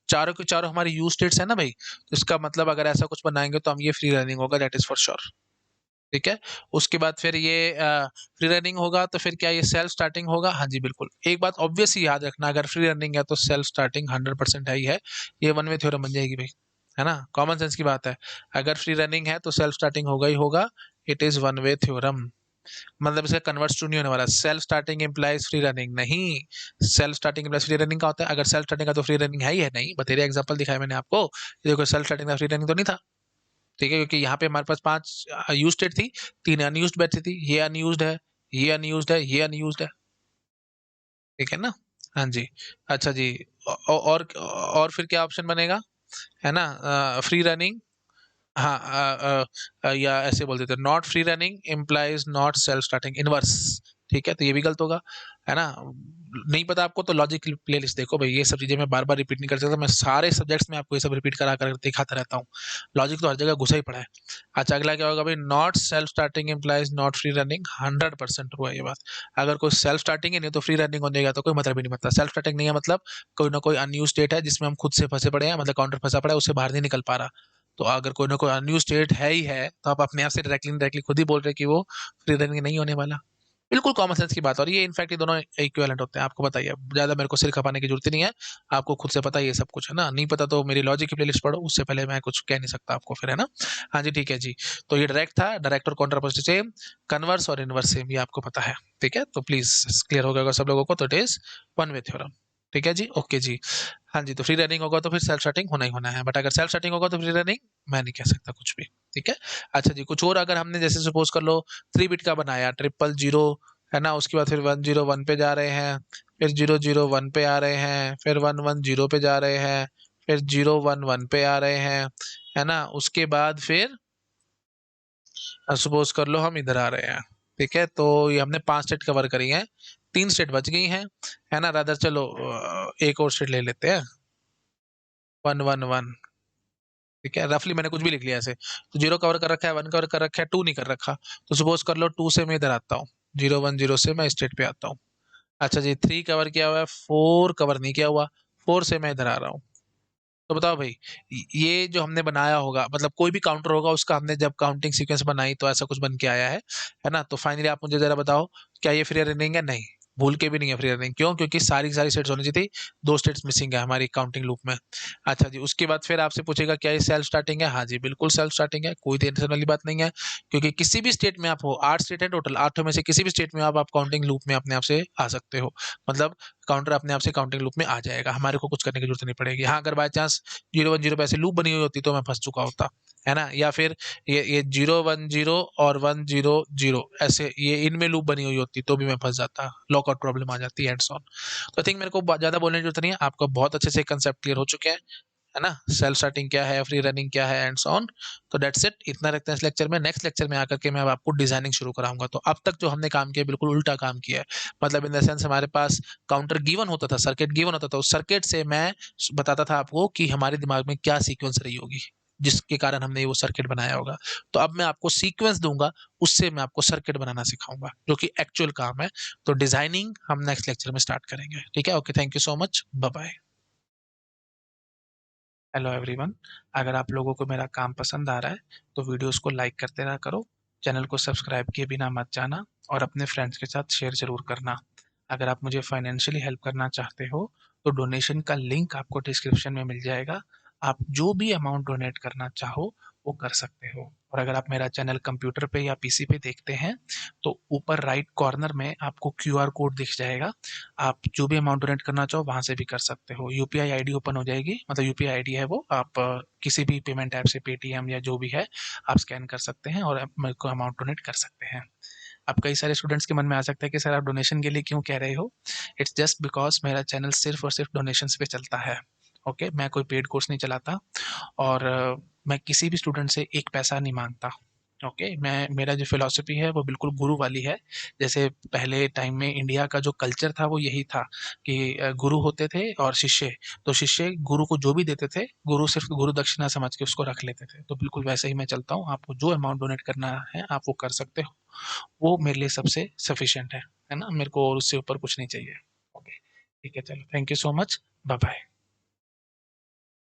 [SPEAKER 1] चारों के चारों हमारे यू स्टेट्स है ना भाई, तो इसका मतलब अगर ऐसा कुछ बनाएंगे तो हम ये फ्री रनिंग होगा, दैट इज फॉर श्योर। ठीक है, उसके बाद फिर ये फ्री रनिंग होगा तो फिर क्या ये सेल्फ स्टार्टिंग होगा? हाँ जी बिल्कुल। एक बात ऑब्वियस ही याद रखना, अगर फ्री रनिंग है तो सेल्फ स्टार्टिंग 100% है ही है। ये वन वे थ्योरम बन जाएगी भाई, है ना, कॉमन सेंस की बात है। अगर फ्री रनिंग है तो सेल्फ स्टार्टिंग होगा ही होगा, it is one way theorem. मतलब इसे कन्वर्ट्स टू नहीं होने वाला, self starting implies free running नहीं। Self starting implies free running का होता है, अगर सेल्फ स्टार्टिंग का तो फ्री रनिंग है ही है नहीं, बतेरे एग्जांपल दिखाया मैंने आपको। ये देखो सेल्फ स्टार्टिंग का फ्री रनिंग तो नहीं था। ठीक है, क्योंकि यहाँ पे हमारे पास 5 यूज स्टेट थी, 3 अनयूज्ड बैठी थी, ये अनयूज्ड है, ये अनयूज्ड है, ये अनयूज्ड है। ठीक है ना। हाँ जी। अच्छा जी, और फिर क्या ऑप्शन बनेगा, है ना। फ्री रनिंग, हाँ या ऐसे बोल देते हैं, not free running implies not self starting, inverse. ठीक है, तो ये भी गलत होगा, है ना? नहीं पता आपको तो लॉजिक प्लेलिस्ट देखो भाई, ये सब चीज़ें मैं बार-बार रिपीट नहीं कर सकता, मैं सारे सब्जेक्ट्स में आपको ये सब रिपीट करा कर दिखाता रहता हूँ। लॉजिक तो हर जगह घुसा ही पड़ा है। अच्छा, अगला क्या होगा भाई, not self starting implies not free running, 100% true है ये बात। अगर कोई सेल्फ स्टार्टिंग ही नहीं तो फ्री रनिंग होने का तो कोई मतलब ही नहीं बनता। सेल्फ स्टार्टिंग नहीं है मतलब कोई ना कोई अनयूज स्टेट है जिसमें हम खुद से फंसे पड़े हैं, मतलब काउंटर फंसा पड़ा है, उससे बाहर नहीं निकल पा रहा। तो अगर कोई ना कोई अनयूज स्टेट है ही है तो आप अपने आप से डायरेक्टली खुद ही बोल रहे हैं कि वो फ्री रनिंग नहीं होने वाला। बिल्कुल कॉमन सेंस की बात, और ये इनफैक्ट ये दोनों इक्विवेलेंट होते हैं, आपको बताइए, ज्यादा मेरे को सिर खपाने की जरूरत ही नहीं है। आपको खुद से पता है ये सब कुछ, है ना? नहीं पता तो मेरी लॉजिक की प्लेलिस्ट पढ़ो, उससे पहले मैं कुछ कह नहीं सकता आपको फिर, है ना? हाँ जी, ठीक है जी। तो ये डायरेक्ट था, डायरेक्ट और कॉन्ट्रापोजिट सेम, कन्वर्स और इनवर्स सेम, ये आपको पता है। ठीक है, तो प्लीज क्लियर हो गया सब लोगों को, तो it is one way theorem. ठीक है जी, ओके जी। हाँ जी, तो फ्री रनिंग होगा तो फिर सेल्फ स्टार्टिंग होना ही होना है, बट अगर सेल्फ स्टार्टिंग होगा तो फ्री रनिंग मैं नहीं कह सकता कुछ भी। ठीक है। अच्छा जी, कुछ और अगर हमने जैसे सपोज कर लो 3 बिट का बनाया, 000, है ना? उसके बाद फिर 101 पे जा रहे हैं, फिर 001 पे आ रहे हैं, फिर 110 पे जा रहे हैं, फिर 011 पे आ रहे हैं, है ना? उसके बाद फिर सपोज कर लो हम इधर आ रहे हैं। ठीक है, तो ये हमने 5 स्टेट कवर करी हैं, 3 स्टेट बच गई हैं, है ना? रादर चलो एक और स्टेट ले लेते हैं, 111। ठीक है, रफली मैंने कुछ भी लिख लिया ऐसे, तो 0 कवर कर रखा है, 1 कवर कर रखा है, 2 नहीं कर रखा। तो सपोज कर लो 2 से मैं इधर आता हूँ, 010 से मैं स्टेट पे आता हूँ। अच्छा जी, 3 कवर किया हुआ है, 4 कवर नहीं किया हुआ, 4 से मैं इधर आ रहा हूँ। तो बताओ भाई, ये जो हमने बनाया होगा, मतलब कोई भी काउंटर होगा उसका, हमने जब काउंटिंग सीक्वेंस बनाई तो ऐसा कुछ बन के आया है ना? तो फाइनली आप मुझे जरा बताओ, क्या ये फ्री रनिंग है? नहीं, भूल के भी नहीं है फ्री रनिंग। क्यों? क्योंकि सारी की सारी स्टेट्स होनी चाहिए थी, 2 स्टेट्स मिसिंग है हमारी काउंटिंग लूप में। अच्छा जी, उसके बाद फिर आपसे पूछेगा क्या ये सेल्फ स्टार्टिंग है? हाँ जी, बिल्कुल सेल्फ स्टार्टिंग है, कोई टेंशन वाली बात नहीं है, क्योंकि किसी भी स्टेट में आप हो, 8 स्टेट है टोटल, 8 में से किसी भी स्टेट में आप काउंटिंग लूप में अपने आप से आ सकते हो। मतलब काउंटर अपने आप से काउंटिंग लूप में आ जाएगा, हमारे को कुछ करने की जरूरत नहीं पड़ेगी। हाँ, अगर बाय चांस 010 पे ऐसे लूप बनी हुई होती तो मैं फंस चुका होता, है ना? या फिर ये 010 और 100 ऐसे ये इनमें लूप बनी हुई होती तो भी मैं फंस जाता, लॉकआउट प्रॉब्लम आ जाती, एंड सो ऑन। तो आई थिंक मेरे को ज्यादा बोलने की जरूरत नहीं है, आपको बहुत अच्छे से कंसेप्ट क्लियर हो चुके हैं, है ना? सेल्फ स्टार्टिंग क्या है, फ्री रनिंग क्या है, एंड सो ऑन। तो दैट्स इट, इतना रखते हैं इस लेक्चर में। नेक्स्ट लेक्चर में आकर के मैं अब आपको डिजाइनिंग शुरू कराऊंगा। तो अब तक जो हमने काम किया बिल्कुल उल्टा काम किया है, मतलब इन द सेंस हमारे पास काउंटर गिवन होता था, सर्किट गिवन होता था, उस सर्किट से मैं बताता था आपको कि हमारे दिमाग में क्या सीक्वेंस रही होगी जिसके कारण हमने वो सर्किट बनाया होगा। तो अब मैं आपको सीक्वेंस दूंगा, उससे मैं आपको सर्किट बनाना सिखाऊंगा, जो कि एक्चुअल काम है। तो डिजाइनिंग हम नेक्स्ट लेक्चर में स्टार्ट करेंगे। ठीक है, okay, thank you so much, bye bye. Hello everyone, अगर आप लोगों को मेरा काम पसंद आ रहा है तो वीडियोस को लाइक करते रहा करो, चैनल को सब्सक्राइब किए बिना मत जाना, और अपने फ्रेंड्स के साथ शेयर ज़रूर करना। अगर आप मुझे फाइनेंशियली हेल्प करना चाहते हो तो डोनेशन का लिंक आपको डिस्क्रिप्शन में मिल जाएगा, आप जो भी अमाउंट डोनेट करना चाहो वो कर सकते हो। और अगर आप मेरा चैनल कंप्यूटर पे या पीसी पे देखते हैं तो ऊपर राइट कॉर्नर में आपको क्यूआर कोड दिख जाएगा, आप जो भी अमाउंट डोनेट करना चाहो वहाँ से भी कर सकते हो। यूपीआई आईडी ओपन हो जाएगी, मतलब यूपीआई आईडी है वो, आप किसी भी पेमेंट ऐप से, पेटीएम या जो भी है, आप स्कैन कर सकते हैं और मेरे को अमाउंट डोनेट कर सकते हैं। अब कई सारे स्टूडेंट्स के मन में आ सकता है कि सर आप डोनेशन के लिए क्यों कह रहे हो? इट्स जस्ट बिकॉज मेरा चैनल सिर्फ और सिर्फ डोनेशंस पे चलता है। ओके, मैं कोई पेड कोर्स नहीं चलाता, और मैं किसी भी स्टूडेंट से एक पैसा नहीं मांगता। ओके, मैं, मेरा जो फिलॉसफी है वो बिल्कुल गुरु वाली है। जैसे पहले टाइम में इंडिया का जो कल्चर था वो यही था कि गुरु होते थे और शिष्य, तो शिष्य गुरु को जो भी देते थे, गुरु सिर्फ गुरु दक्षिणा समझ के उसको रख लेते थे। तो बिल्कुल वैसे ही मैं चलता हूँ, आपको जो अमाउंट डोनेट करना है आप वो कर सकते हो, वो मेरे लिए सबसे सफिशिएंट है ना? मेरे को और उससे ऊपर कुछ नहीं चाहिए। ओके, ठीक है, चलो, thank you so much, bye bye.